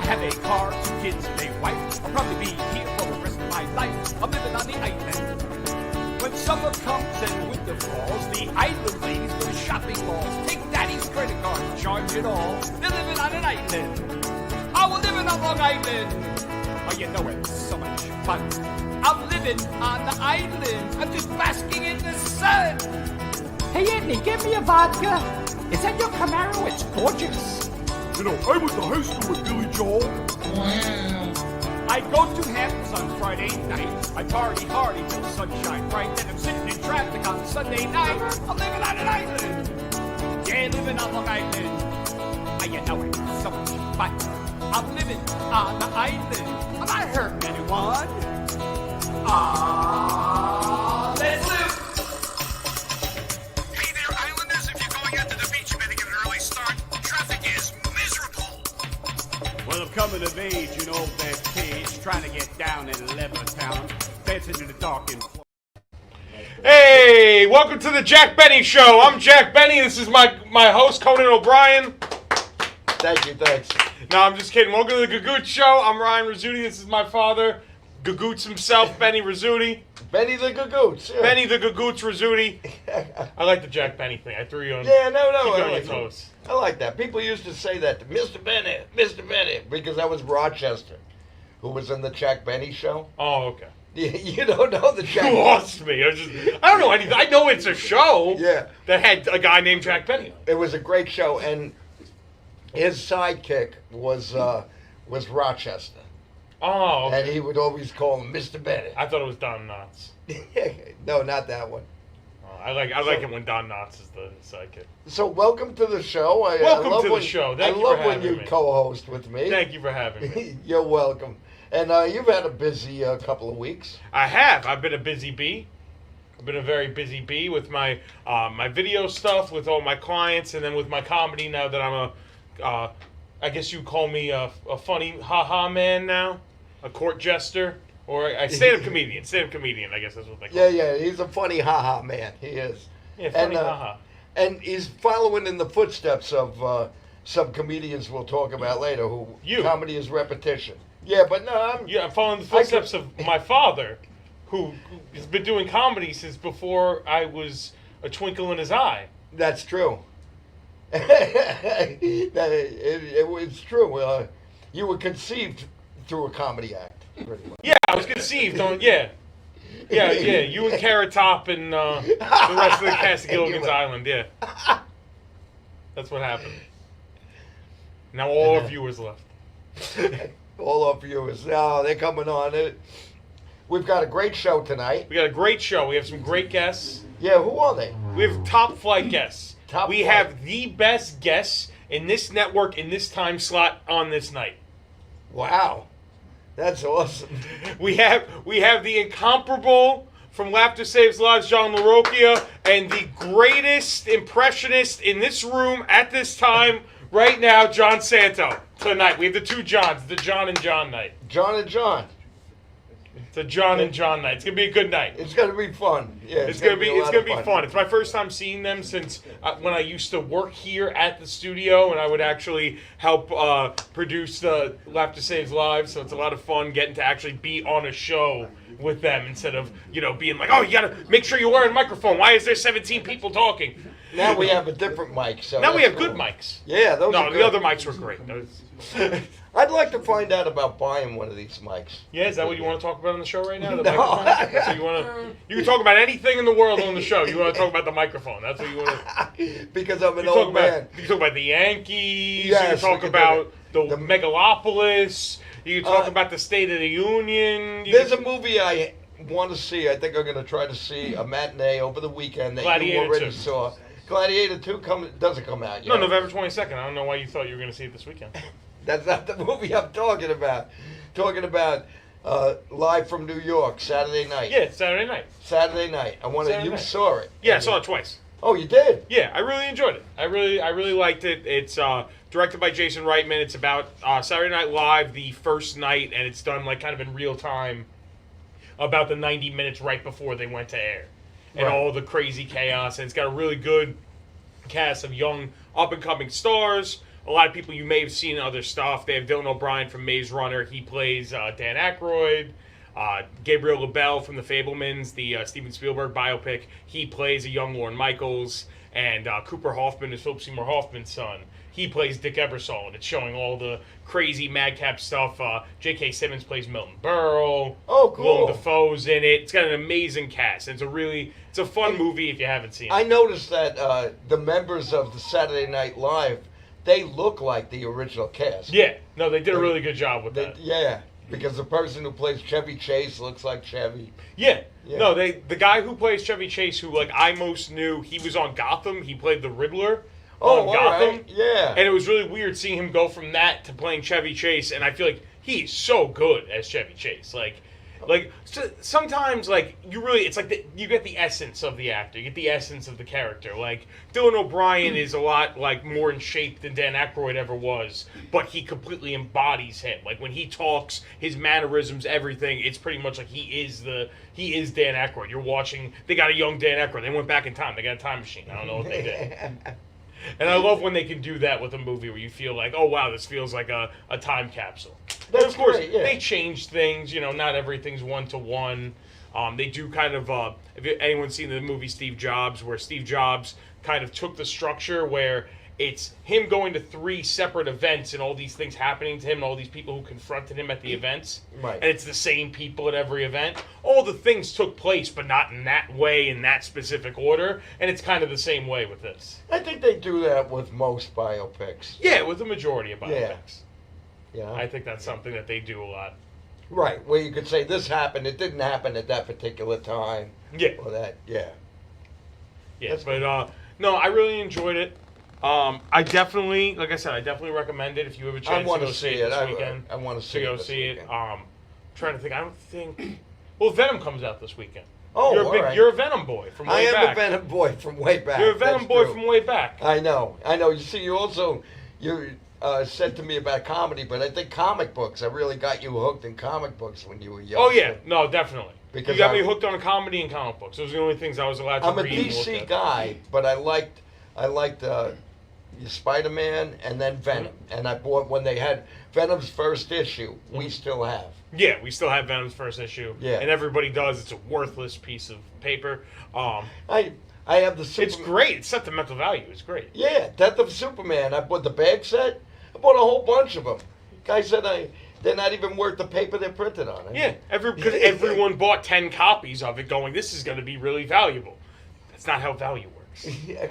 have a car, 2 kids, and a wife. I'll probably be here for the rest of my life. I'm living on the island. When summer comes and winter falls, the island ladies go to shopping malls. Take daddy's credit card, charge it all. They're living on an island. Oh, we're living on Long Island. Oh, you know it's so much fun. I'm living on the island. I'm just basking in the sun. Hey, Anthony, give me a vodka. Is that your Camaro? It's gorgeous. You know, I went to high school with Billy Joel. Wow. I go to Hamptons on Friday night. I party hard till the sunshine bright. Then I'm sitting in traffic on Sunday night. I'm living on an island. Yeah, living on Long Island. Oh, you know it's so much fun. I'm living on the island. Am I hurting anyone? Let's live. Hey there, Islanders. If you're going out to the beach, you better get an early start. Traffic is miserable. Well, I'm coming of age in old that cage, trying to get down in Levittown, dancing in the dark and... Hey, welcome to the Jack Benny Show. I'm Jack Benny. This is my host, Conan O'Brien. Thank you, thanks. No, I'm just kidding. Welcome to the Gagootz Show. I'm Ryan Rizzuti. This is my father, Gagootz himself, Benny Rizzuti. Benny the Gagootz. Yeah. Benny the Gagootz Rizzuti. I like the Jack Benny thing. I threw you on. Yeah, no, keep you I on your like toes. I like that. People used to say that to Mr. Bennett, because that was Rochester, who was in the Jack Benny Show. Oh, okay. You don't know the Jack You lost me. I don't know anything. I know it's a show that had a guy named Jack Benny. It was a great show, and his sidekick was Rochester. Oh, okay. And he would always call him Mr. Bennett. I thought it was Don Knotts. No, not that one. Oh, I like it when Don Knotts is the sidekick. So welcome to the show. Welcome to the show. I Thank you love for when having you me. co-host with me. Thank you for having me. You're welcome. And you've had a busy couple of weeks. I have. I've been a busy bee. I've been a very busy bee with my my video stuff, with all my clients, and then with my comedy now that I'm I guess you call me a funny ha-ha man now, a court jester, or a stand-up comedian. Stand-up comedian, I guess that's what they call me. Yeah, he's a funny ha-ha man. He is. Yeah, funny ha-ha. And he's following in the footsteps of some comedians we'll talk about later who comedy is repetition. Yeah, but no, I'm following the footsteps of my father, who has been doing comedy since before I was a twinkle in his eye. That's true. It's true. You were conceived through a comedy act. Pretty much. Yeah, I was conceived on, yeah. You and Carrot Top and the rest of the cast of Gilligan's Island, yeah. That's what happened. Now all our viewers left. All our viewers. No, they're coming on. We've got a great show tonight. We got a great show. We have some great guests. Yeah, who are they? We have top flight guests. We flight. have the best guests in this network in this time slot on this night. Wow. That's awesome. We have the incomparable from Laughter Saves Lives, John LaRocchia, and the greatest impressionist in this room at this time right now, John Santo. Tonight we have the two Johns, the John and John night. John and John. It's a John and John night. It's gonna be a good night. It's gonna be fun. Yeah, it's gonna be fun. It's my first time seeing them since when I used to work here at the studio, and I would actually help produce Laughter Saves Lives. So it's a lot of fun getting to actually be on a show with them instead of being like, oh, you gotta make sure you're wearing a microphone. Why is there 17 people talking? Now we have a different mic. So now we have good mics. Yeah, those are good. The other mics were great. I'd like to find out about buying one of these mics. Yeah, is that what you want to talk about on the show right now? The No. microphone? So you can talk about anything in the world on the show. You want to talk about the microphone. That's what you want to... Because I'm an old man. You can talk about the Yankees. Yes, you can talk about the megalopolis. You can talk about the State of the Union. There's a movie I want to see. I think I'm going to try to see a matinee over the weekend that Gladiator you already 2. saw. Gladiator 2 doesn't come out yet. No, November 22nd. I don't know why you thought you were going to see it this weekend. That's not the movie I'm talking about. Talking about Live from New York, Saturday night. Yeah, Saturday night. Saturday night. You saw it. Yeah, I saw it twice. Oh, you did? Yeah, I really enjoyed it. I really liked it. It's directed by Jason Reitman. It's about Saturday Night Live, the first night, and it's done like kind of in real time, about the 90 minutes right before they went to air, and all the crazy chaos. And it's got a really good cast of young up and coming stars. a lot of people you may have seen in other stuff. They have Dylan O'Brien from Maze Runner. He plays Dan Aykroyd. Gabriel LaBelle from The Fabelmans, the Steven Spielberg biopic. He plays a young Lorne Michaels. And Cooper Hoffman is Philip Seymour Hoffman's son. He plays Dick Ebersol, and it's showing all the crazy madcap stuff. J.K. Simmons plays Milton Berle. Oh, cool. Willem Dafoe's in it. It's got an amazing cast. It's a fun movie if you haven't seen it. I noticed that the members of the Saturday Night Live, they look like the original cast. Yeah. No, they did a really good job with that. Yeah, because the person who plays Chevy Chase looks like Chevy. Yeah. Yeah. No, the guy who plays Chevy Chase, who I most knew, he was on Gotham. He played the Riddler on Gotham. Right. Yeah. And it was really weird seeing him go from that to playing Chevy Chase, and I feel like he's so good as Chevy Chase. Sometimes it's like you get the essence of the actor, you get the essence of the character. Like Dylan O'Brien is a lot more in shape than Dan Aykroyd ever was, but he completely embodies him. Like when he talks, his mannerisms, everything, it's pretty much like he is Dan Aykroyd. You're watching. They got a young Dan Aykroyd. They went back in time. They got a time machine. I don't know what they did. And I love when they can do that with a movie where you feel like, oh wow, this feels like a time capsule. But of course, great, yeah. They change things. Not everything's 1-to-1. They do kind of. If anyone's seen the movie Steve Jobs, where Steve Jobs kind of took the structure where it's him going to 3 separate events and all these things happening to him and all these people who confronted him at the events. Right. And it's the same people at every event. All the things took place, but not in that way, in that specific order. And it's kind of the same way with this. I think they do that with most biopics. Yeah, with the majority of biopics. Yeah. I think that's something that they do a lot. Right, where you could say this happened, it didn't happen at that particular time. Yeah. Or that, yeah. Yeah, That's but no, I really enjoyed it. I definitely recommend it if you have a chance to go see it this weekend. I want to see to it. go see it. Trying to think. I don't think. Well, Venom comes out this weekend. Oh, you're a Venom boy from way back. I am a Venom boy from way back. You're a Venom boy from way back. I know. You see, you said to me about comedy, but I think comic books. I really got you hooked in comic books when you were young. Oh yeah, no, definitely. Because you got me hooked on comedy and comic books. Those are the only things I was allowed to read. I'm a DC guy, but I liked Spider-Man and then Venom. Mm-hmm. And I bought when they had Venom's first issue. Mm-hmm. We still have. Yeah, we still have Venom's first issue. Yeah. And everybody does. It's a worthless piece of paper. I have the It's great. It's sentimental value. It's great. Yeah, Death of Superman. I bought the bag set. I bought a whole bunch of them. Guy said they're not even worth the paper they're printed on. Yeah, because everyone bought 10 copies of it going, this is going to be really valuable. That's not how value works. Yeah.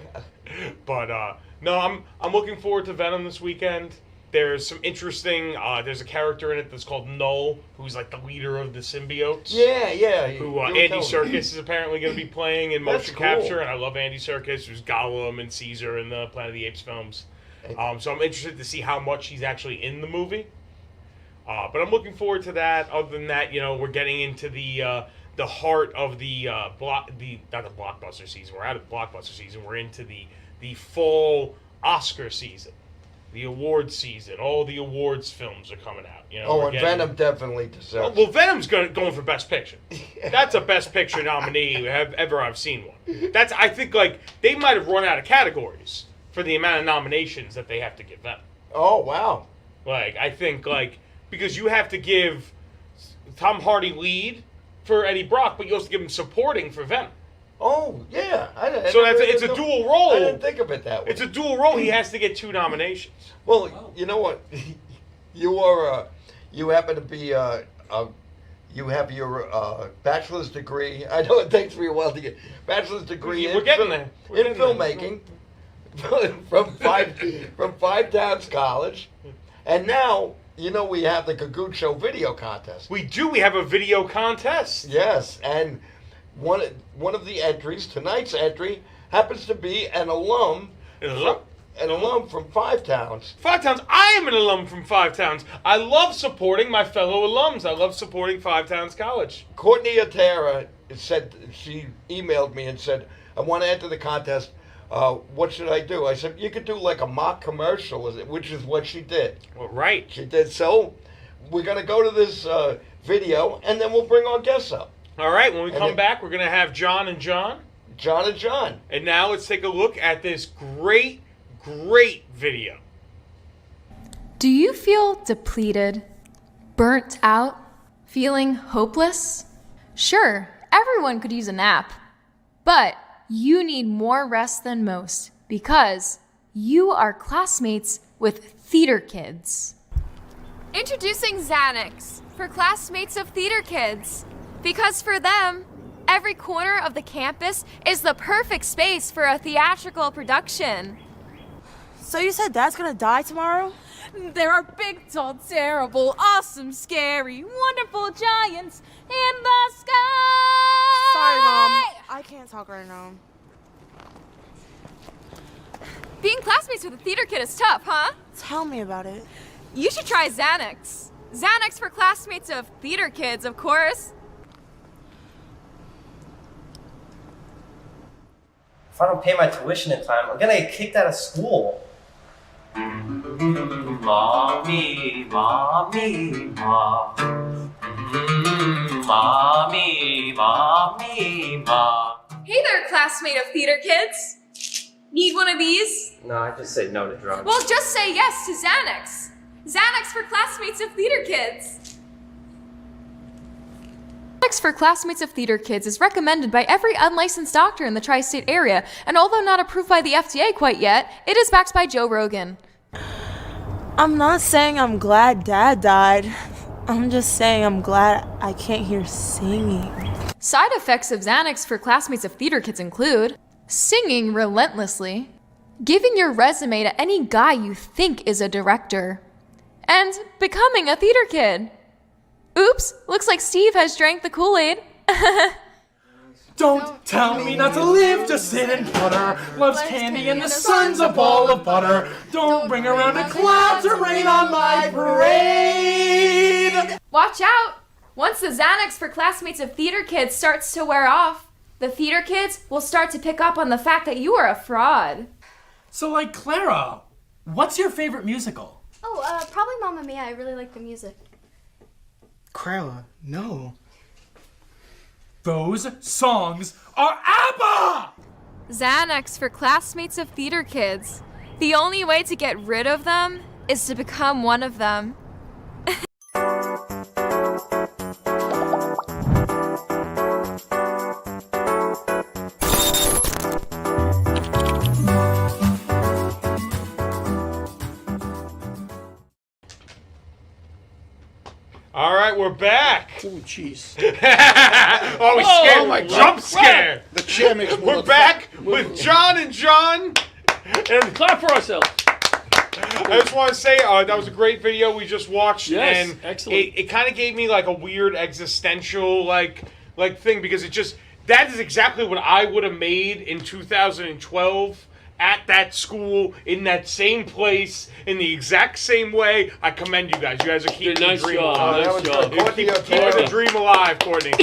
But, no, I'm looking forward to Venom this weekend. There's some interesting, there's a character in it that's called Null, who's like the leader of the symbiotes. Yeah. Who Andy Serkis is apparently going to be playing in motion cool. capture, and I love Andy Serkis, who's Gollum and Caesar in the Planet of the Apes films. So I'm interested to see how much he's actually in the movie. But I'm looking forward to that. Other than that, we're getting into the heart of the not the blockbuster season. We're out of the blockbuster season. We're into the fall Oscar season, the awards season. All the awards films are coming out. And Venom definitely deserves. Well, Venom's going for Best Picture. That's a Best Picture nominee ever I've seen one. I think they might have run out of categories for the amount of nominations that they have to give Venom. Oh wow! I think because you have to give Tom Hardy lead for Eddie Brock, but you also give him supporting for Venom. Oh yeah, it's a dual role. I didn't think of it that way. It's a dual role. He has to get 2 nominations. Well, you know what? You happen to be you have your bachelor's degree. I know it takes me a while to get bachelor's degree We're getting there. in filmmaking from Five Towns College, and now we have the Gagootz Show video contest. We do. We have a video contest. Yes, and one of the entries, tonight's entry, happens to be an alum. An alum from Five Towns. Five Towns. I am an alum from Five Towns. I love supporting my fellow alums. I love supporting Five Towns College. Courtney Otera she emailed me and said, I want to enter the contest. What should I do? I said, you could do like a mock commercial, which is what she did. Well, right. She did. So we're going to go to this video, and then we'll bring our guests up. All right. When we come back, we're going to have John and John. John and John. And now let's take a look at this great video. Do you feel depleted, burnt out, feeling hopeless? Sure, everyone could use a nap, but you need more rest than most because you are classmates with theater kids. Introducing Xanax for classmates of theater kids. Because for them, every corner of the campus is the perfect space for a theatrical production. So you said Dad's gonna die tomorrow? There are big, tall, terrible, awesome, scary, wonderful giants in the sky! Sorry, Mom. I can't talk right now. Being classmates with a theater kid is tough, huh? Tell me about it. You should try Xanax. Xanax for classmates of theater kids, of course. If I don't pay my tuition in time, I'm gonna get kicked out of school. Mommy, mommy, ma. Mommy, mommy, ma. Hey there, classmate of theater kids. Need one of these? No, I just say no to drugs. Well, just say yes to Xanax. Xanax for classmates of theater kids. Xanax for classmates of theater kids is recommended by every unlicensed doctor in the tri-state area, and although not approved by the FDA quite yet, it is backed by Joe Rogan. I'm not saying I'm glad Dad died. I'm just saying I'm glad I can't hear singing. Side effects of Xanax for classmates of theater kids include singing relentlessly, giving your resume to any guy you think is a director, and becoming a theater kid. Oops, looks like Steve has drank the Kool-Aid. Don't tell me not to live, just sit and putter. Loves candy and the sun's a ball of butter. Don't bring around a cloud to rain on my parade. Watch out! Once the Xanax for classmates of theater kids starts to wear off, the theater kids will start to pick up on the fact that you are a fraud. So, like, Clara, what's your favorite musical? Oh, probably Mamma Mia. I really like the music. Clara, no. Those songs are ABBA! Xanax for classmates of theater kids. The only way to get rid of them is to become one of them. All right, we're back. Oh, jeez. Oh, we scared. Oh, my Jump God. scare. The chair makes We're back with John and John. And clap for ourselves. I just want to say that was a great video we just watched. Yes, and excellent. It kind of gave me like a weird existential like thing because that is exactly what I would have made in 2012 at that school in that same place in the exact same way. I commend you guys. You guys are keeping the dream alive. Nice job. Keeping the dream alive, Courtney.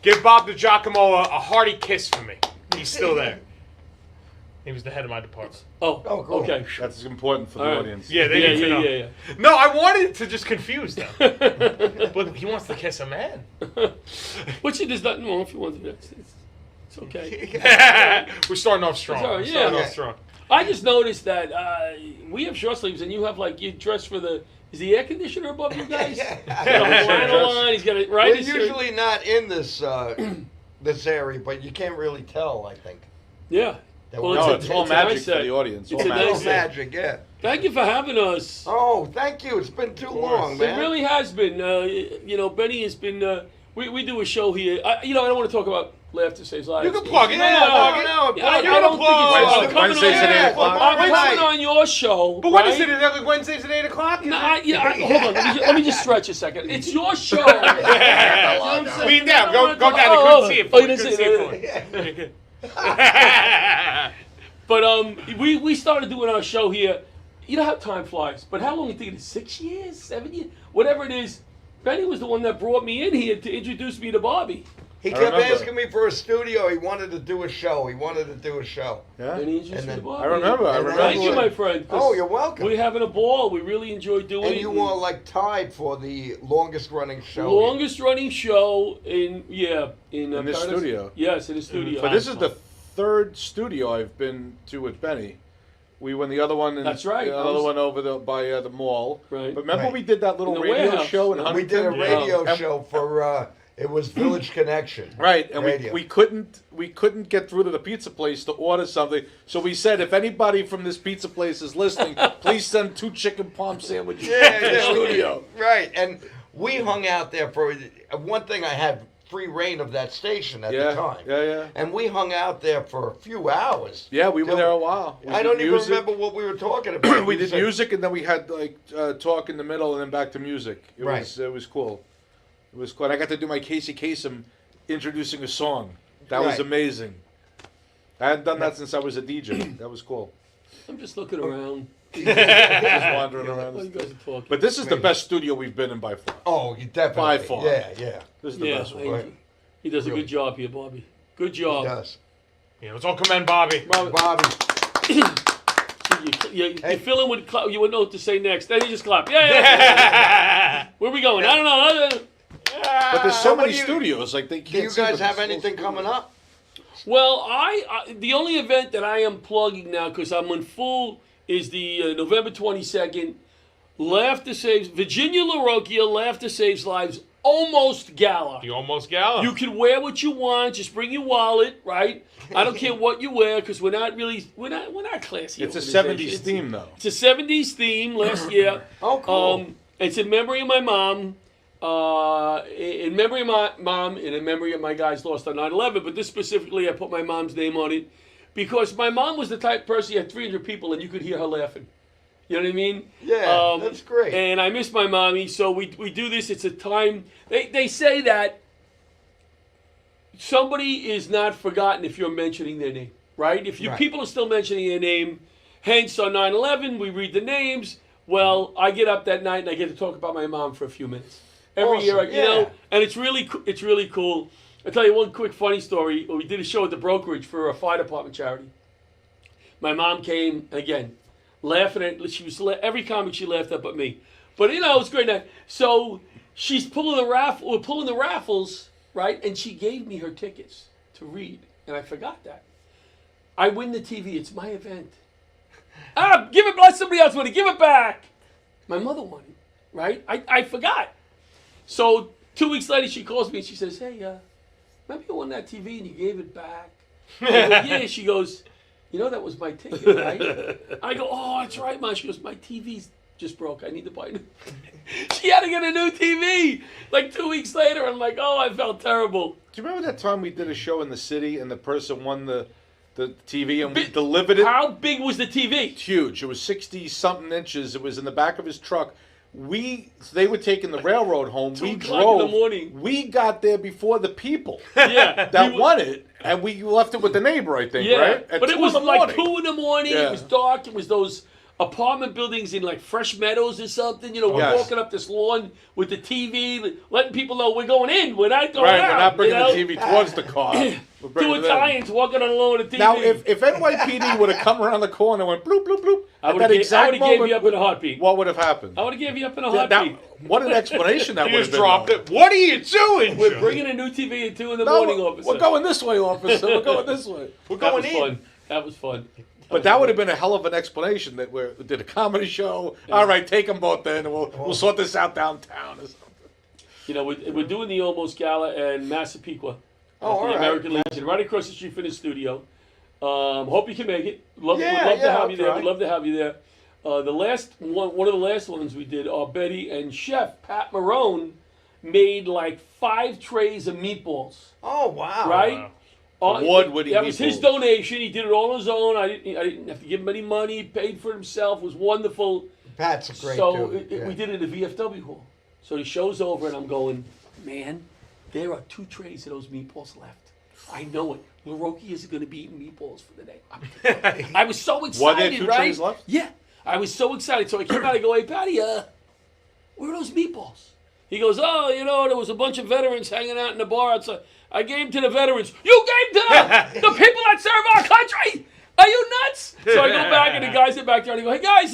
Give Bob DiGiacomo a hearty kiss for me. He's still there. He was the head of my department. Oh, cool. Okay. That's important for the audience. Yeah, they need to know. Yeah. No, I wanted to just confuse them. But he wants to kiss a man. Which there's nothing wrong if you want to. It's okay. We're starting off strong. Sorry, We're starting off strong. I just noticed that we have short sleeves, and you have you dress for the. Is the air conditioner above you guys? He's got a flannel on. He's got it right. We're usually not in this this area, but you can't really tell. I think. Yeah. Well, it's all magic for the audience. It's all nice magic, yeah. Thank you for having us. Oh, thank you. It's been too long, man. It really has been. Benny has been. We do a show here. I don't want to talk about Laughter Saves Lives. You can plug it. No, I don't think it's Wednesdays at 8 o'clock. I'm coming on your show. But what is it? Is it like Wednesdays at 8 o'clock? No, hold on. Let me just stretch a second. It's your show. Lean down. Go down. They couldn't see it. Oh, you didn't see it. But we started doing our show here. You know how time flies. But how long do you think it is? 6 years? 7 years? Whatever it is. Benny was the one that brought me in here to introduce me to Bobby. He kept asking me for a studio. He wanted to do a show. Yeah. And he introduced me to Bobby. I remember. Thank you, my friend. Oh, you're welcome. We're having a ball. We really enjoy doing it. And you were like tied for the longest running show. Longest running show in this studio. Yes, in the studio. But this is the third studio I've been to with Benny. We won the other one. That's right. The other one over by the mall. Right. But remember Right. we did that little In the radio warehouse. show in We Huntington? did a radio And- show for it was Village Connection. Right, and radio. we couldn't get through to the pizza place to order something. So we said, if anybody from this pizza place is listening, please send 2 chicken palm sandwiches to the studio. Right, and we hung out there for one thing. I had free reign of that station at the time. Yeah. And we hung out there for a few hours. Yeah, we were there a while. We I did don't even music. remember what we were talking about. We You did said- music, and then we had like talk in the middle, and then back to music. It was cool. It was cool. And I got to do my Casey Kasem introducing a song. That was Right. amazing. I hadn't done that since I was a DJ. That was cool. I'm just looking around. Just wandering around. What you guys are talking. But this is the best studio we've been in by far. Oh, you definitely. By far. Yeah. This is the best one. Right. He does a good job here, Bobby. Good job. He does. Yeah, let's all commend Bobby. Bobby. You fill in with you wouldn't know what to say next. Then you just clap. Yeah. Where we going? I don't know. But there's so What many do you- studios, like they Do can't. you see guys them. have anything coming up? Well, the only event that I am plugging now, because I'm in full, is the November 22nd, Laughter Saves, Virginia LaRocchia, Laughter Saves Lives, Almost Gala. The Almost Gala. You can wear what you want, just bring your wallet, right? I don't care what you wear, because we're not classy. It's a organization. 70s theme, though. It's a 70s theme last year. Oh, cool. It's in memory of my mom. In memory of my mom and in memory of my guys lost on 9/11, but this specifically, I put my mom's name on it because my mom was the type of person, you had 300 people and you could hear her laughing. You know what I mean? Yeah, that's great. And I miss my mommy, so we do this. It's a time, they say that somebody is not forgotten if you're mentioning their name, right? If Right. people are still mentioning their name, hence on 9/11, we read the names. Well, I get up that night and I get to talk about my mom for a few minutes. Every year, Awesome, you know, yeah. and it's really cool. I'll tell you one quick funny story. We did a show at the brokerage for a fire department charity. My mom came again, laughing at. She was every comic she laughed at, but me. But you know, it was a great night. So she's pulling the raffle. We're pulling the raffles, right? And she gave me her tickets to read, and I forgot that. I win the TV. It's my event. Give it. Let somebody else win it. Give it back. My mother won it, right? I forgot. So 2 weeks later, she calls me and she says, "Hey, remember you won that TV and you gave it back?" I go, yeah. She goes, "You know that was my ticket, right?" I go, "Oh, that's right, Mom." She goes, "My TV's just broke. I need to buy a new." She had to get a new TV. Like 2 weeks later, I'm like, "Oh, I felt terrible." Do you remember that time we did a show in the city and the person won the TV and we delivered it? How big was the TV? Huge. It was 60-something inches. It was in the back of his truck. They were taking the railroad home. 2 We o'clock drove. in the morning. We got there before the people Yeah, that won it, and we left it with the neighbor, I think, yeah. right? At But it 2 was in the like morning. 2 in the morning. Yeah. It was dark. It was those apartment buildings in like Fresh Meadows or something. You know, we're Yes. walking up this lawn with the TV, letting people know we're going in. We're not going Right, out. we're not bringing you know? the TV towards the car. We're bringing Two it in. Italians walking on the lawn with the TV. Now, if NYPD would have come around the corner and went bloop, bloop, bloop, I at would that have exact gave moment, you up in a heartbeat. what would have happened? I would have gave you up in a That- heartbeat. what an explanation that He would just have been. dropped though. it. What are you doing? We're Joe? bringing a new TV at 2 in the No, morning, officer. we're going this way, officer. We're going this way. We're That going was in. fun. That was fun. But that would have been a hell of an explanation that we did a comedy show. All right, take them both then, and we'll sort this out downtown or something. You know, we're doing the Almost Gala in Massapequa. Oh, all the right. American Legion, right across the street from the studio. Hope you can make it. We'd love to Yeah, have I'll you there. try. We'd love to have you there. The last one of the last ones we did, our Betty and Chef Pat Marone made like 5 trays of meatballs. Oh, wow. Right? Award-winning That was his meatballs. donation. He did it all on his own. I didn't have to give him any money. He paid for it himself. It was wonderful. Pat's a great So dude. Yeah. we did it at the VFW hall. So he shows over and I'm going, man, there are 2 trays of those meatballs left. I know it. LaRocchia is going to be eating meatballs for the day. I was so excited, Were there 2 right? trays left? Yeah. I was so excited. So I came out and go, hey, Patty, where are those meatballs? He goes, oh, you know, there was a bunch of veterans hanging out in the bar outside. I gave them to the veterans. You gave to the people that serve our country. Are you nuts? So I go back and the guys are back there and I go, hey, guys,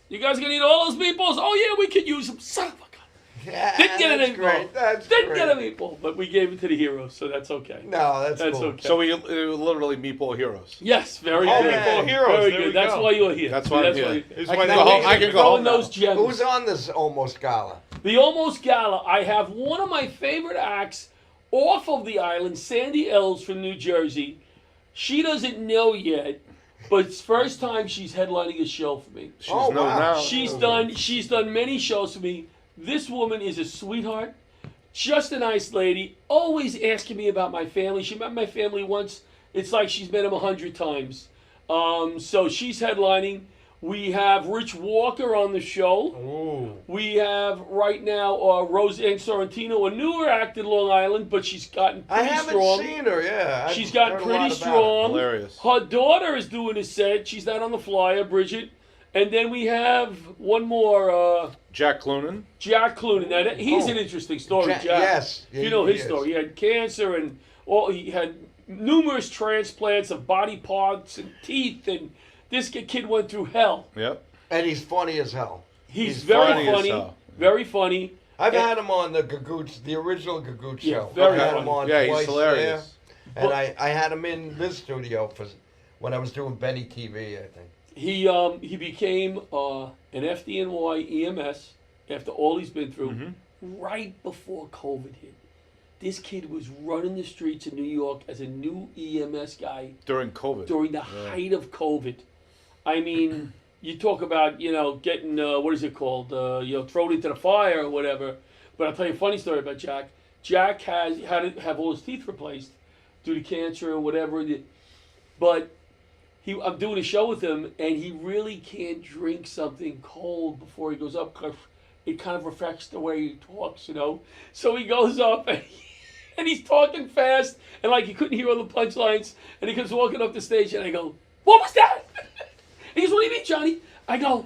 you guys going to eat all those meatballs? Oh, yeah, we could use them. Son of a gun. Yeah, Didn't get that's any great. That's Didn't great. get a meatball, but we gave it to the heroes, so that's okay. No, that's cool. okay. So we literally meatball heroes. Yes, very Oh, good. Meatball Heroes, Very there good. we That's go. why you're here. That's why I'm here. you're This is I why can they go home. hate I can go throwing home those now. gems. Who's on this almost gala? The Almost Gala, I have one of my favorite acts off of the island, Sandy Ells from New Jersey. She doesn't know yet, but it's first time she's headlining a show for me. She's known now. She's done many shows for me. This woman is a sweetheart, just a nice lady, always asking me about my family. She met my family once. It's like she's met them 100 times. So she's headlining. We have Rich Walker on the show. Ooh. We have right now Roseanne Sorrentino, a newer act in Long Island, but she's gotten I pretty haven't strong. seen her. Yeah, She's I've gotten heard a lot pretty about strong. Hilarious. Her daughter is doing a set. She's not on the flyer, Bridget. And then we have one more, Jack Cloonan. Jack Cloonan. Now, he's an interesting story, Jack. Yes, You know his is. story. He had cancer and he had numerous transplants of body parts and teeth, and this kid went through hell. Yep. And he's funny as hell. He's very funny as funny, hell. very funny. I've And- had him on the Gagootz, the original Gagootz Yeah, show. very I had funny. him on Yeah, he's twice hilarious. there. And I had him in this studio when I was doing Benny TV, I think. He became an FDNY EMS after all he's been through right before COVID hit. This kid was running the streets of New York as a new EMS guy During COVID. during the height of COVID. I mean, you talk about, getting, what is it called, thrown into the fire or whatever. But I'll tell you a funny story about Jack. Jack had to have all his teeth replaced due to cancer or whatever. But I'm doing a show with him, and he really can't drink something cold before he goes up because it kind of affects the way he talks, So he goes up, and he's talking fast, and like he couldn't hear all the punchlines, and he comes walking up the stage, and I go, "What was that?" He goes, "What do you mean, Johnny?" I go,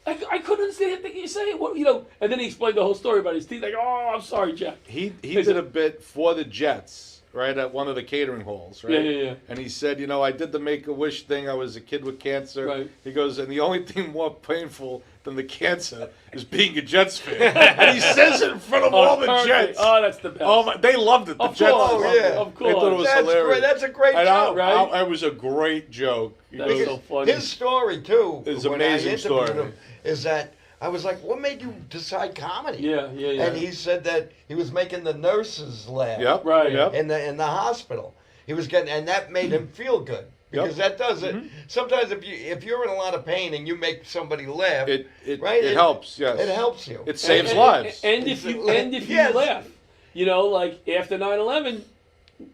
I couldn't understand anything you say. And then he explained the whole story about his teeth. I go, "Oh, I'm sorry, Jack." He did a bit for the Jets, right, at one of the catering halls, right? Yeah. And he said, I did the Make-A-Wish thing. I was a kid with cancer. Right. He goes, and the only thing more painful than the cancer is being a Jets fan. And he says it in front of all the perfect. Jets. Oh, that's the best. Oh, my, they loved it. The Of Jets course. loved yeah. it. Of They thought it was That's hilarious. great. That's a great And joke, right? It was a great joke. He That goes, was so funny. His story, too, It's an when amazing I interviewed story. him, is that I was like, what made you decide comedy? Yeah. And he said that he was making the nurses laugh Yep. Right. Yep. in the hospital. He was getting, and that made him feel good. Because that does it. Sometimes if you're in a lot of pain and you make somebody laugh, It right? it helps, yes. It helps you. It saves lives. And if you Yes. laugh, like after 9/11,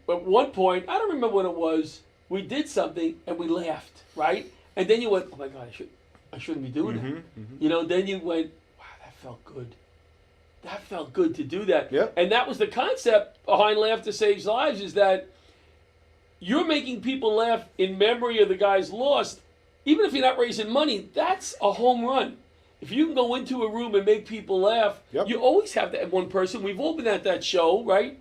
at one point, I don't remember what it was, we did something and we laughed, right? And then you went, "Oh my God, I shouldn't be doing that." Then you went, "Wow, that felt good. That felt good to do that." Yep. And that was the concept behind Laughter Saves Lives, is that you're making people laugh in memory of the guys lost. Even if you're not raising money, that's a home run. If you can go into a room and make people laugh, you always have that one person. We've all been at that show, right?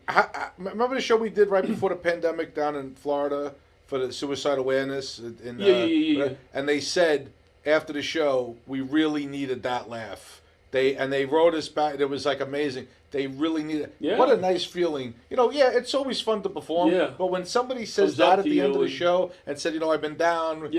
Remember the show we did right before the pandemic down in Florida for the suicide awareness? Yeah. And they said after the show, we really needed that laugh. They wrote us back. It was like amazing. They really needed. Yeah. What a nice feeling. It's always fun to perform. Yeah. But when somebody says Comes up that at to the end of you the show and said, I've been down. Have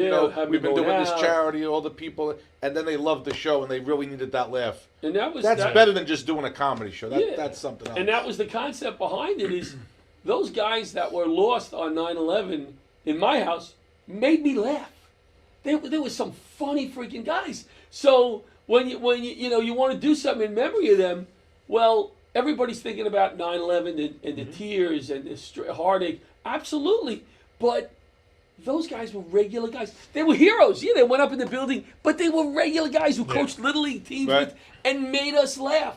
we've been been doing going this out. charity, all the people, and then they loved the show and they really needed that laugh. And That's better than just doing a comedy show. That's something else. And that was the concept behind it, is those guys that were lost on 9/11 in my house made me laugh. There was some funny freaking guys. So when you want to do something in memory of them, well, everybody's thinking about 9/11 and the tears and the heartache. Absolutely. But those guys were regular guys. They were heroes. Yeah, they went up in the building, but they were regular guys who coached Little League teams with and made us laugh.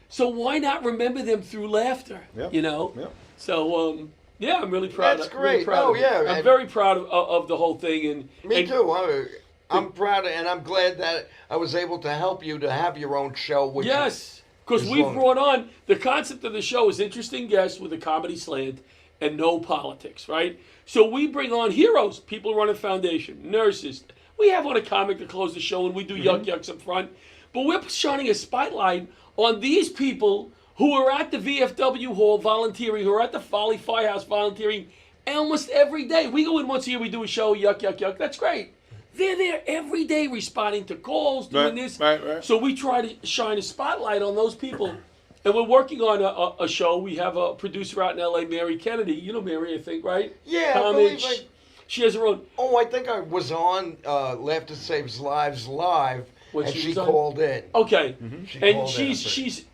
So why not remember them through laughter? Yep. Yep. So, I'm really proud. That's of, really great. proud Oh, of it. yeah. I'm very proud of the whole thing. Me too. I'm proud, and I'm glad that I was able to help you to have your own show. Which Yes, because we've brought on, the concept of the show is interesting guests with a comedy slant and no politics, right? So we bring on heroes, people who run a foundation, nurses. We have on a comic to close the show, and we do yuck yucks up front. But we're shining a spotlight on these people who are at the VFW hall volunteering, who are at the Folly Firehouse volunteering almost every day. We go in once a year, we do a show, yuck, yuck, yuck. That's great. They're there every day responding to calls, doing this. Right. So we try to shine a spotlight on those people. And we're working on a show. We have a producer out in L.A., Mary Kennedy. You know Mary, I think, right? Yeah, Comics. She has her own. Oh, I think I was on Laughter Saves Lives live, When and she she was on? called in. Okay. She And called in, she's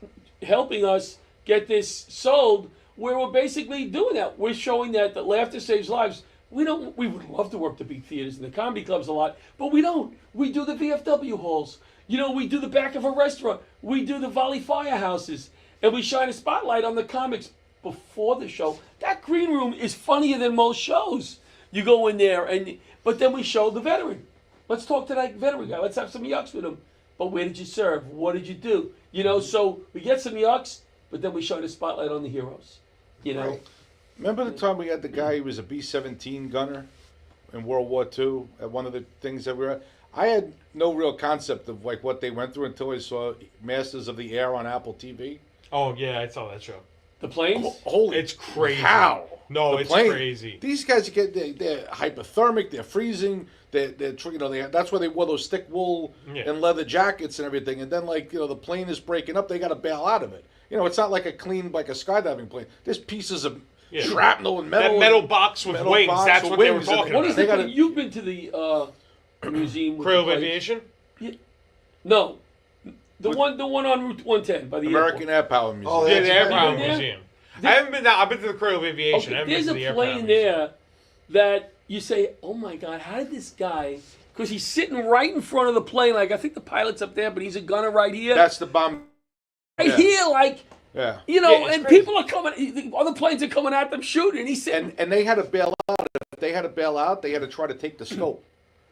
helping us get this sold, where we're basically doing that. We're showing that laughter saves lives. We would love to work the big theaters and the comedy clubs a lot, but we don't. We do the VFW halls. You know, we do the back of a restaurant. We do the Volley Firehouses. And we shine a spotlight on the comics before the show. That green room is funnier than most shows. You go in there, but then we show the veteran. Let's talk to that veteran guy. Let's have some yucks with him. But where did you serve? What did you do? You know, so we get some yucks, but then we shine a spotlight on the heroes. You know? Right. Remember the time we had the guy who was a B-17 gunner in World War II at one of the things that we were at? I had no real concept of like what they went through until I saw Masters of the Air on Apple TV. Oh yeah, I saw that show. The planes? Holy, it's crazy. How? No, The it's plane. crazy. These guys they're hypothermic, they're freezing, that's why they wore those thick wool and leather jackets and everything. And then the plane is breaking up, they got to bail out of it. You know, it's not like a skydiving plane. There's pieces of shrapnel and metal. That metal box with wings. That's what they were talking What about. is it? You've been to the museum with Cradle of the planes. Aviation? Yeah. No. The one on Route 110 by the American Air Power Museum. Oh, Yeah, the Air Power been there? Museum. I haven't been there. I've been to the Cradle of Aviation. I Okay, haven't there's been a to the Air Power plane Museum. there that you say, oh my God, how did this guy, because he's sitting right in front of the plane, like I think the pilot's up there, but he's a gunner right here. That's the bomb. Right here, Yeah. you know, Yeah, it's and crazy. people are coming, the other planes are coming at them shooting, and he's sitting. And they had to bail out. If they had to bail out, they had to try to take the scope.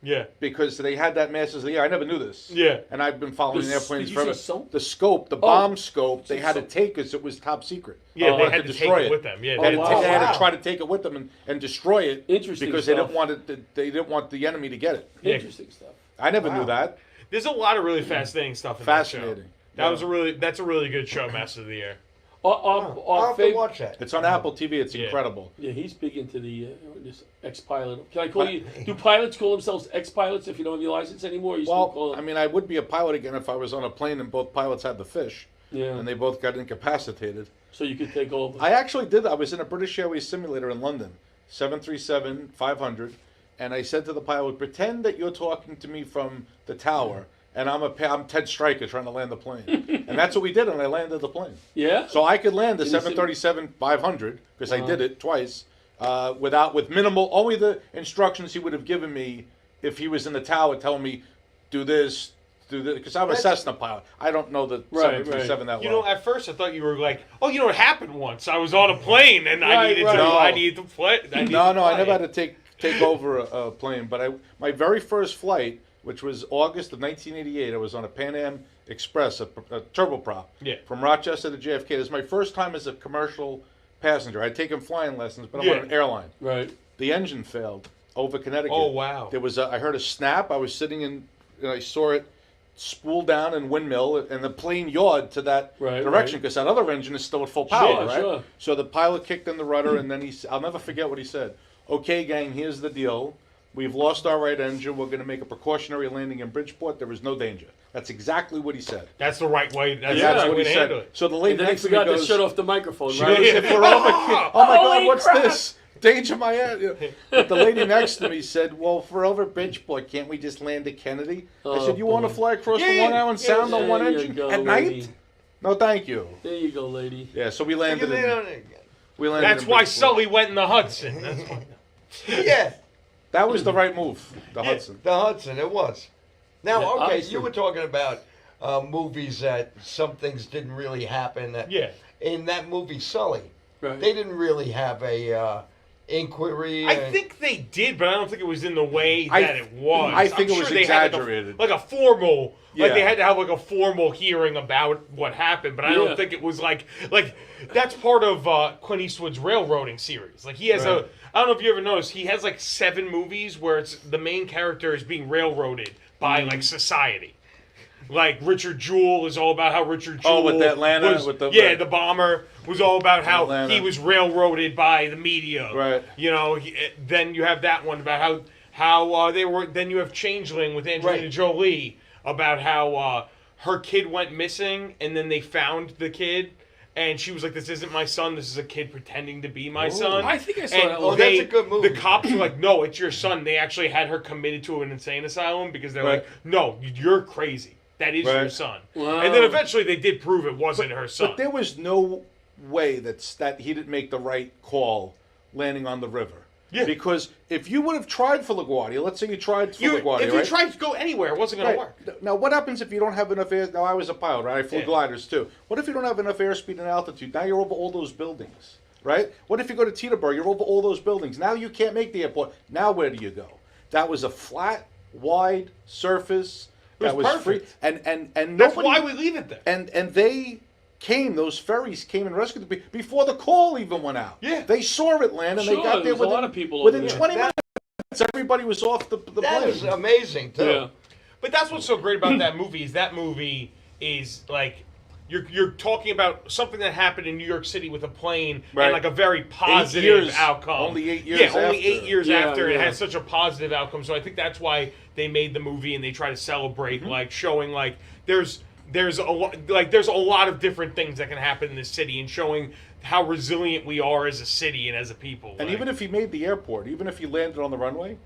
Yeah. Because they had that Masters of the Air. I never knew this. Yeah. And I've been following The airplanes did you forever. say soap? The scope, the bomb scope, they had to take because it was top secret. Yeah, they wanted had to take destroy it with them. Yeah, They had, they to, Oh, take- wow. they had Wow. to try to take it with them and destroy it. Interesting because stuff. they didn't want the enemy to get it. Interesting stuff. I never knew that. There's a lot of really fascinating stuff in Fascinating. that show. That's a really good show, Master of the Air. I'll have to watch that. It's on Apple TV. It's Yeah. incredible. Yeah, he's big into the this ex-pilot. Can I call you? Do pilots call themselves ex-pilots if you don't have your license anymore? You still call Well, I mean, I would be a pilot again if I was on a plane and both pilots had the fish. Yeah. And they both got incapacitated. So you could take over. I actually did. I was in a British Airways simulator in London, 737-500, and I said to the pilot, "Pretend that you're talking to me from the tower, and I'm Ted Stryker trying to land the plane." And that's what we did, and I landed the plane. Yeah. So I could land the In the sim- 737-500 because I did it twice, with minimal, only the instructions he would have given me if he was in the tower telling me, do this, because I'm a Cessna pilot. I don't know the Right, 737 that You well. know, at first I thought you were like, oh, you know, it happened once. I was on a plane and I Right, needed right. to. No. I needed to play. No, I never had to take over a plane. But my very first flight, which was August of 1988, I was on a Pan Am Express, a turboprop, from Rochester to JFK. This is my first time as a commercial passenger. I'd taken flying lessons, but I'm on an airline. Right. The engine failed over Connecticut. Oh, wow. There was I heard a snap. I was sitting and I saw it spool down and windmill, and the plane yawed to that direction because that other engine is still at full power, right? Sure. So the pilot kicked in the rudder, and then I'll never forget what he said. Okay, gang, here's the deal. We've lost our right engine. We're going to make a precautionary landing in Bridgeport. There is no danger. That's exactly what he said. That's the right way. That's That's the right what way he to said. handle it. So the lady And then he next to me forgot to goes, shut off the microphone, she right? goes, if we're over, oh my Holy God, what's crap. this? Danger my ass. But the lady next to me said, well, if we're over Bridgeport, can't we just land at Kennedy? I Oh, said, you want to boy. fly across the Yeah, Long Island Sound on one There you engine go, at lady. night? No, thank you. There you go, lady. Yeah, so we landed in, That's in why Bridgeport. Sully went in the Hudson. That's why. Yeah, That was the right move, the Hudson. the Hudson, it was. Now, Yeah, okay, obviously. you were talking about movies that some things didn't really happen. Yeah. In that movie, Sully, Right. they didn't really have a inquiry. I and- think they did, but I don't think it was in the way I- that it was. I think I'm it was sure they had exaggerated. like a formal, like they Yeah. had to have like a formal hearing about what happened. But I Yeah. don't think it was like that's part of Clint Eastwood's railroading series. Like he has Right. I don't know if you ever noticed, he has like 7 movies where it's the main character is being railroaded by like society. like Richard Jewell is all about how Richard Jewell with the Atlanta, was, with the the bomber was all about how Atlanta. he was railroaded by the media. Right. You know, then you have that one about how they were. Then you have Changeling with Angelina Jolie about how her kid went missing, and then they found the kid. And she was like, "This isn't my son. This is a kid pretending to be my son." I think I saw and that Oh, one. that's a good movie. The cops were like, "No, it's your son." They actually had her committed to an insane asylum because they're like, "No, you're crazy. That is your son." Wow. And then eventually they did prove it wasn't her son. But there was no way that he didn't make the right call landing on the river. Yeah. Because if you would have tried for LaGuardia, let's say you tried for LaGuardia, if you tried to go anywhere, it wasn't going to work. Now, what happens if you don't have enough air? Now, I was a pilot, right? I flew gliders, too. What if you don't have enough airspeed and altitude? Now you're over all those buildings, right? What if you go to Teterboro? You're over all those buildings. Now you can't make the airport. Now where do you go? That was a flat, wide surface. It was perfect. Free. And That's nobody, why we leave it there. And they came, those ferries came and rescued the people before the call even went out. Yeah. They saw it land, and Sure, they got there there was a within, lot of people within over there. 20 minutes. Everybody was off the That plane. is amazing too. Yeah. But that's what's so great about that movie is like you're talking about something that happened in New York City with a plane Right. and like a very 8 positive years, outcome. only 8 years Yeah, only after. 8 years Yeah, after it yeah. has such a positive outcome. So I think that's why they made the movie and they try to celebrate like showing like there's a lot of different things that can happen in this city and showing how resilient we are as a city and as a people. And even if he made the airport, even if he landed on the runway,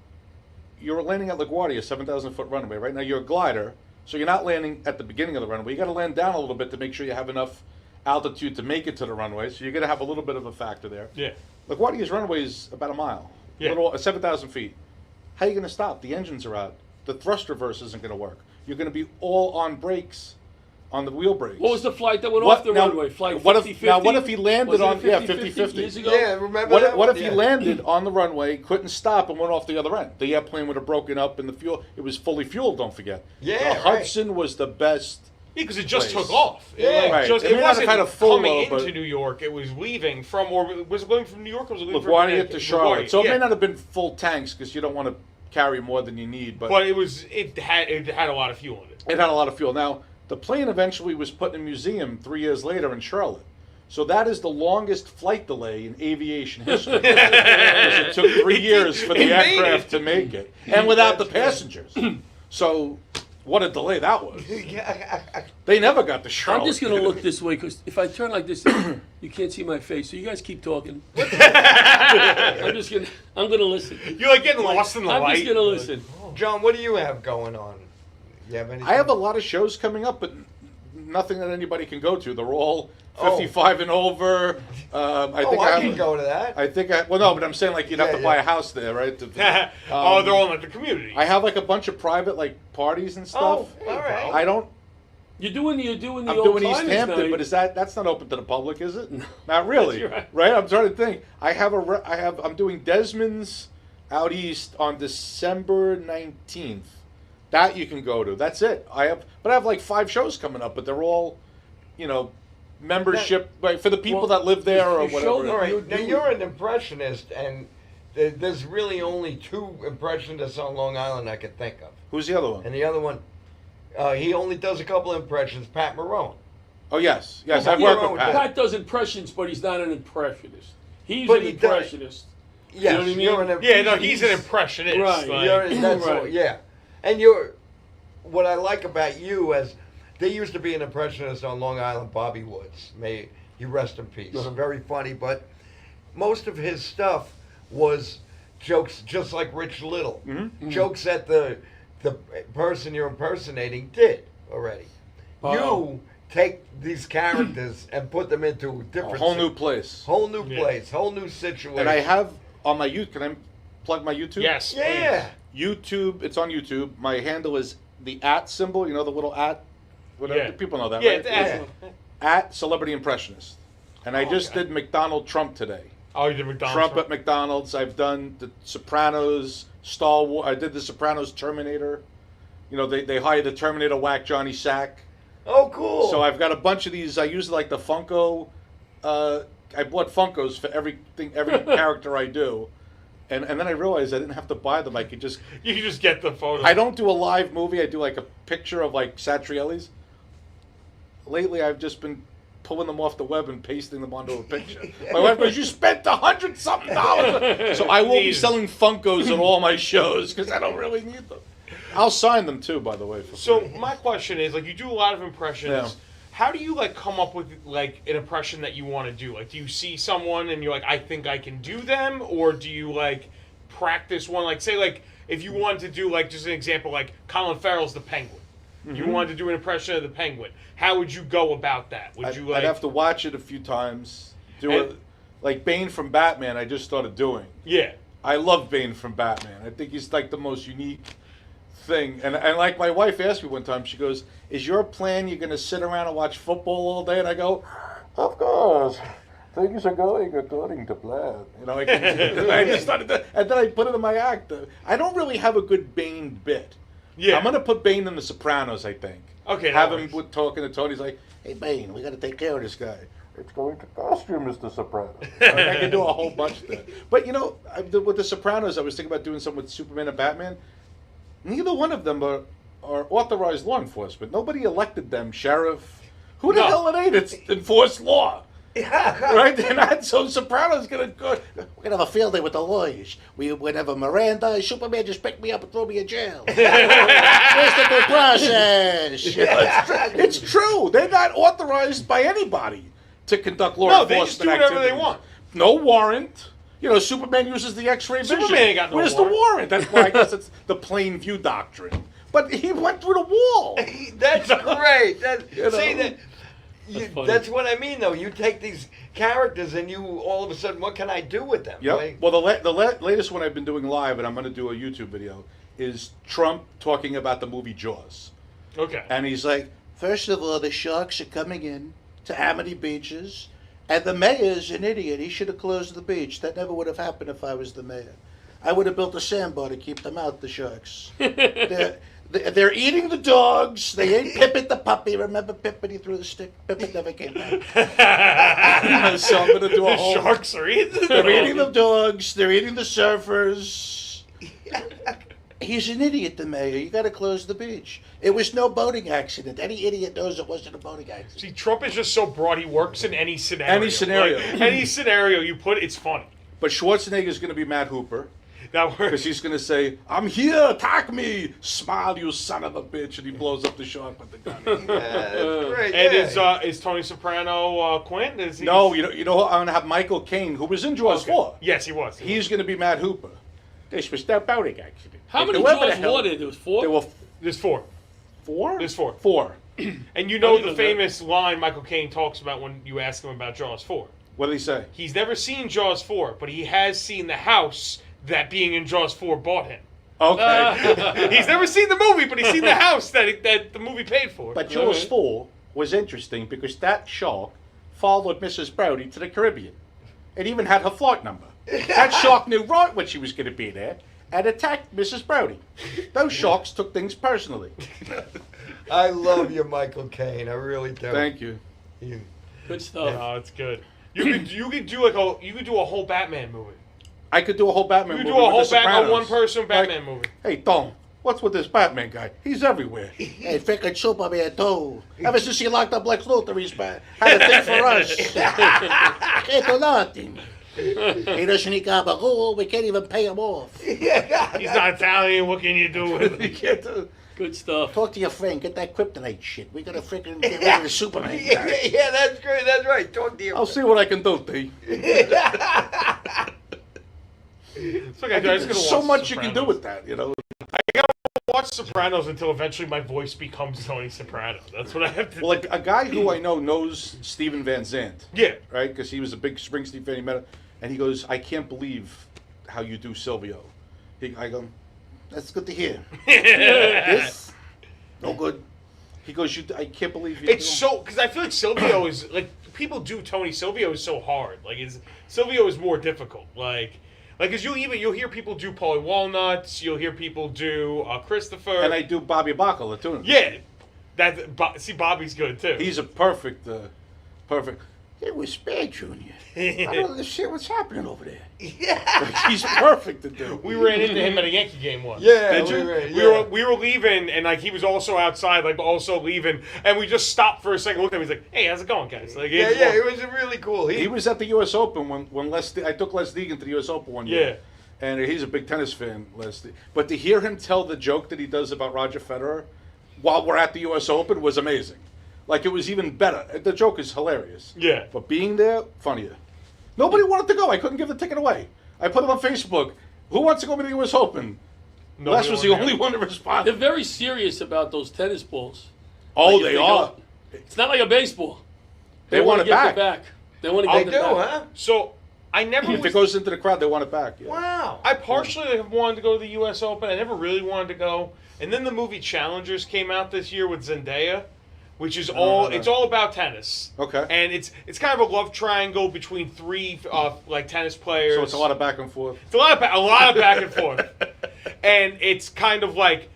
you're landing at LaGuardia, 7,000-foot runway. Right now, you're a glider, so you're not landing at the beginning of the runway. You got to land down a little bit to make sure you have enough altitude to make it to the runway. So you're going to have a little bit of a factor there. Yeah. LaGuardia's runway is about a mile, Yeah. 7,000 feet. How are you going to stop? The engines are out. The thrust reverse isn't going to work. You're going to be all on brakes, on the wheel brakes. What was the flight that went off the runway? Flight 50-50? Now, what if he landed Was it on 50-50 years ago? Yeah, remember that? What if Yeah. he landed on the runway, couldn't stop, and went off the other end? The airplane would have broken up, and the fuel, it was fully fueled, don't forget. Yeah, The right. Hudson was the best. Yeah, because it just place. took off. Yeah. Right. Just, It may not have wasn't had a full coming load, into but- New York. It was leaving from, or was it going from New York? Or was it leaving from LaGuardia to Charlotte. LaGuardia, So it yeah. may not have been full tanks, because you don't want to carry more than you need. But But it had a lot of fuel in it. it had a lot of fuel. Now, the plane eventually was put in a museum 3 years later in Charlotte. So that is the longest flight delay in aviation history. Because it took 3 years for the It made aircraft it. to make it. And without the passengers. So what a delay that was. They never got to Charlotte. I'm just going to look this way because if I turn like this, you can't see my face. So you guys keep talking. I'm going to listen. You're like getting lost in the I'm light. just going to listen. John, what do you have going on? You have anything? I have a lot of shows coming up, but nothing that anybody can go to. They're all 55 and over. I can go to that. I think well, no, but I'm saying like you'd have to buy a house there, right? They're all in like the community. I have like a bunch of private like parties and stuff. all right. I don't. You're doing the I'm old doing East timers Hampton, night. but that's not open to the public, is it? Not really, That's right. I'm trying to think. I'm doing Desmond's out east on December 19th. That you can go to. That's it. I have like 5 shows coming up, but they're all, membership like, for the people that live there or whatever. All right. Now you're an impressionist, and there's really only 2 impressionists on Long Island I could think of. Who's the other one? And the other one, he only does a couple of impressions. Pat Marone. Oh yes, I've Pat worked Marone with Pat. Pat does impressions, but he's not an impressionist. He's But an he does- impressionist. Yes, You know what I mean? you're Yeah, no, he's an impressionist. Right. Like, That's Right. all, yeah. And what I like about you as there used to be an impressionist on Long Island, Bobby Woods. May he rest in peace. Very funny, but most of his stuff was jokes just like Rich Little. Jokes that the person you're impersonating did already. You take these characters and put them into different A whole new place. whole new place, whole new situation. And I have on my can I plug my YouTube? yes. yeah. YouTube. It's on YouTube. My handle is the @ symbol. You know the little @ whatever. Yeah. People know that, Yeah, right? it's @ Celebrity Impressionist. And I just did McDonald Trump today. Oh, you did McDonald's. Trump at McDonald's. I've done the Sopranos, Star Wars. I did the Sopranos Terminator. They hired the Terminator whack Johnny Sack. Oh, cool. So I've got a bunch of these. I use like the Funko. I bought Funkos for every character I do. And then I realized I didn't have to buy them. I could just... You can just get the photo. I don't do a live movie. I do like a picture of like Satrielli's. Lately, I've just been pulling them off the web and pasting them onto a picture. My wife goes, "You spent $100-something." So I won't be selling Funkos at all my shows because I don't really need them. I'll sign them too, by the way. So my question is, like, you do a lot of impressions. Yeah. How do you like come up with like an impression that you want to do? Like, do you see someone and you're like, I think I can do them, or do you like practice one? Like, say, like if you wanted to do like just an example, like Colin Farrell's the Penguin. You wanted to do an impression of the Penguin. How would you go about that? Would you like? I'd have to watch it a few times. Do it like Bane from Batman. I just started doing. Yeah. I love Bane from Batman. I think he's like the most unique thing. And like my wife asked me one time, she goes, "Is your plan you're going to sit around and watch football all day?" And I go, "Of course. Things are going according to plan." You know, I just started to, and then I put it in my act. I don't really have a good Bane bit. Yeah. I'm going to put Bane in The Sopranos, I think. Okay. Have him talking to Tony. He's like, "Hey, Bane, we got to take care of this guy. It's going to cost you, Mr. Soprano." I can do a whole bunch there. But, you know, with The Sopranos, I was thinking about doing something with Superman and Batman. Neither one of them are authorized law enforcement. Nobody elected them sheriff. Who the hell are they to enforce law? Right? They're not. So Sopranos gonna go. We're gonna have a field day with the lawyers. We're gonna have a Miranda. Superman just picked me up and threw me in jail. Where's the due process? You know, it's true. They're not authorized by anybody to conduct law enforcement. No, they just do whatever they want. No warrant. You know, Superman uses the X-ray vision. Superman ain't got no Where's warrant? the warrant? That's why I guess it's the plain view doctrine. But he went through the wall. That's great. See know? that's what I mean, though. You take these characters and you all of a sudden, what can I do with them? Yep. Like, Well, the latest one I've been doing live, and I'm going to do a YouTube video, is Trump talking about the movie Jaws. Okay. And he's like, "First of all, the sharks are coming in to Amity Beaches, and the mayor's an idiot. He should have closed the beach. That never would have happened if I was the mayor. I would have built a sandbar to keep them out, the sharks. They're eating the dogs. They ate Pippin the puppy. Remember Pippin? He threw the stick. Pippin never came back." So I'm going to do a whole... The sharks are eating They're eating the dogs. They're eating the surfers. He's an idiot, the mayor. You got to close the beach. It was no boating accident. Any idiot knows it wasn't a boating accident. See, Trump is just so broad. He works in any scenario. Any scenario. Like, any scenario you put, it's funny. But Schwarzenegger's going to be Matt Hooper. That works. Because he's going to say, "I'm here, attack me. Smile, you son of a bitch." And he blows up the shark with the gun. that's great. And is Tony Soprano Quinn? Is he... No, you know, I'm going to have Michael Caine, who was in Jaws 4. Yes, he was. He's going to be Matt Hooper. This was no boating accident. How many Whoever the Jaws hell- were there? There was 4? There were There's 4. 4? There's 4. 4. And you know didn't the know famous line Michael Caine talks about when you ask him about Jaws 4. What did he say? He's never seen Jaws 4, but he has seen the house that being in Jaws 4 bought him. Okay. He's never seen the movie, but he's seen the house that the movie paid for. But Jaws 4 was interesting because that shark followed Mrs. Brody to the Caribbean. It even had her flight number. That shark knew right when she was going to be there and attacked Mrs. Brody. Those sharks took things personally. I love you, Michael Caine. I really do. Thank you. Good stuff. Oh, it's good. You could do a whole Batman movie. I could do a whole Batman You movie. could do a with whole The Sopranos. one-person Batman movie. Hey, Tom, what's with this Batman guy? He's everywhere. Hey, freaking Superman, too. Ever since he locked up Lex Luthor, he's had a thing for us. Can't do nothing. He doesn't eat gabagool. We can't even pay him off. He's not Italian. What can you do with You him? can't do. Good stuff. Talk to your friend. Get that kryptonite shit. We gotta freaking get rid of the Superman guy. Yeah, that's great. That's right. Talk to your I'll see what I can do, T. It's okay, guys. There's so much you can do with that, you know. I gotta watch Sopranos until eventually my voice becomes Tony Soprano. That's what I have to. Well, like a guy who I know knows Steven Van Zandt. Yeah. Right? Because he was a big Springsteen fan. He met him, and he goes, "I can't believe how you do Silvio." I go, "That's good to hear." This? No good. He goes, I can't believe you. It's so because I feel like Silvio is like people do Tony. Silvio is so hard. Like Silvio is more difficult. Like as you'll hear people do Paulie Walnuts. You'll hear people do Christopher. And I do Bobby Bacala too. Yeah, see Bobby's good too. He's a perfect. It was bad, Junior. I don't understand what's happening over there. Yeah. He's perfect to do. We ran into him at a Yankee game once. Yeah, Did you? We were leaving, and like he was also outside, like also leaving, and we just stopped for a second, looked at him. He's like, "Hey, how's it going, guys?" Like, it was really cool. He was at the U.S. Open when I took Les Deegan to the U.S. Open one year. And he's a big tennis fan, Leslie. But to hear him tell the joke that he does about Roger Federer while we're at the U.S. Open was amazing. Like, it was even better. The joke is hilarious. Yeah. But being there, funnier. Nobody wanted to go. I couldn't give the ticket away. I put it on Facebook. Who wants to go to the U.S. Open? Les was the only one to respond. They're very serious about those tennis balls. Oh, Like, they are. It's not like a baseball. They want wanna it get back. They want to get it back. huh? So I never. If it goes into the crowd, they want it back. Yeah. Wow. I partially have wanted to go to the U.S. Open. I never really wanted to go. And then the movie Challengers came out this year with Zendaya, which is it's all about tennis. Okay. And it's kind of a love triangle between three like tennis players. So it's a lot of back and forth. It's a lot of back and forth. And it's kind of like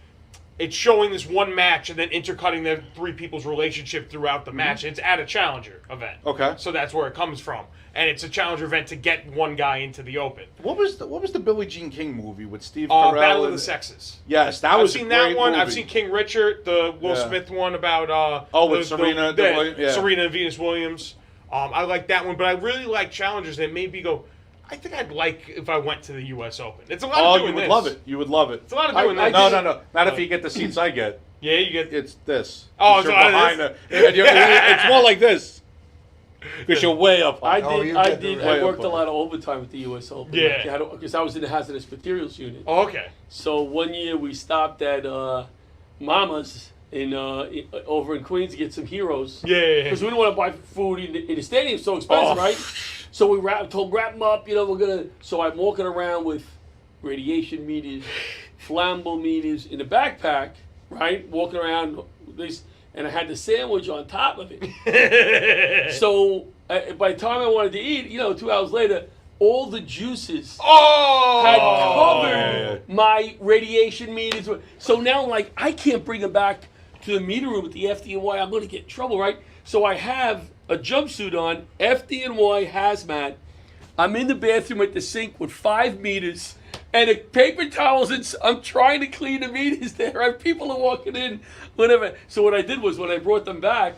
it's showing this one match and then intercutting the three people's relationship throughout the match. It's at a Challenger event. Okay. So that's where it comes from. And it's a Challenger event to get one guy into the Open. What was the Billie Jean King movie with Steve Carell? Battle of the Sexes. Yes, that was. I've seen a that great one. movie. I've seen King Richard, the Will Smith one about with Serena. Serena and Venus Williams. I like that one, but I really like Challengers. That made me go, I think I'd like if I went to the U.S. Open. It's a lot of doing you would this. love it. You would love it. It's a lot of doing this. No. Not if you get the seats I get. Yeah, you get. It's this. Oh, you're it's behind it's more like this. Because you're way up. I worked a lot of overtime at the U.S. Open. Yeah. Because I was in the hazardous materials unit. Oh, okay. So one year we stopped at Mama's over in Queens to get some heroes. Yeah. Because we didn't want to buy food in the stadium. It's so expensive, right? So we told them, wrap them up. We're gonna. So I'm walking around with radiation meters, flammable meters in the backpack, right? Walking around with this. And I had the sandwich on top of it. So by the time I wanted to eat, 2 hours later, all the juices had covered my radiation meters. So now, I can't bring them back to the meter room at the FDNY. I'm going to get in trouble, right? So I have a jumpsuit on, FDNY hazmat. I'm in the bathroom at the sink with 5 meters. And the paper towels, and I'm trying to clean the meters there. And people are walking in, whatever. So what I did was when I brought them back,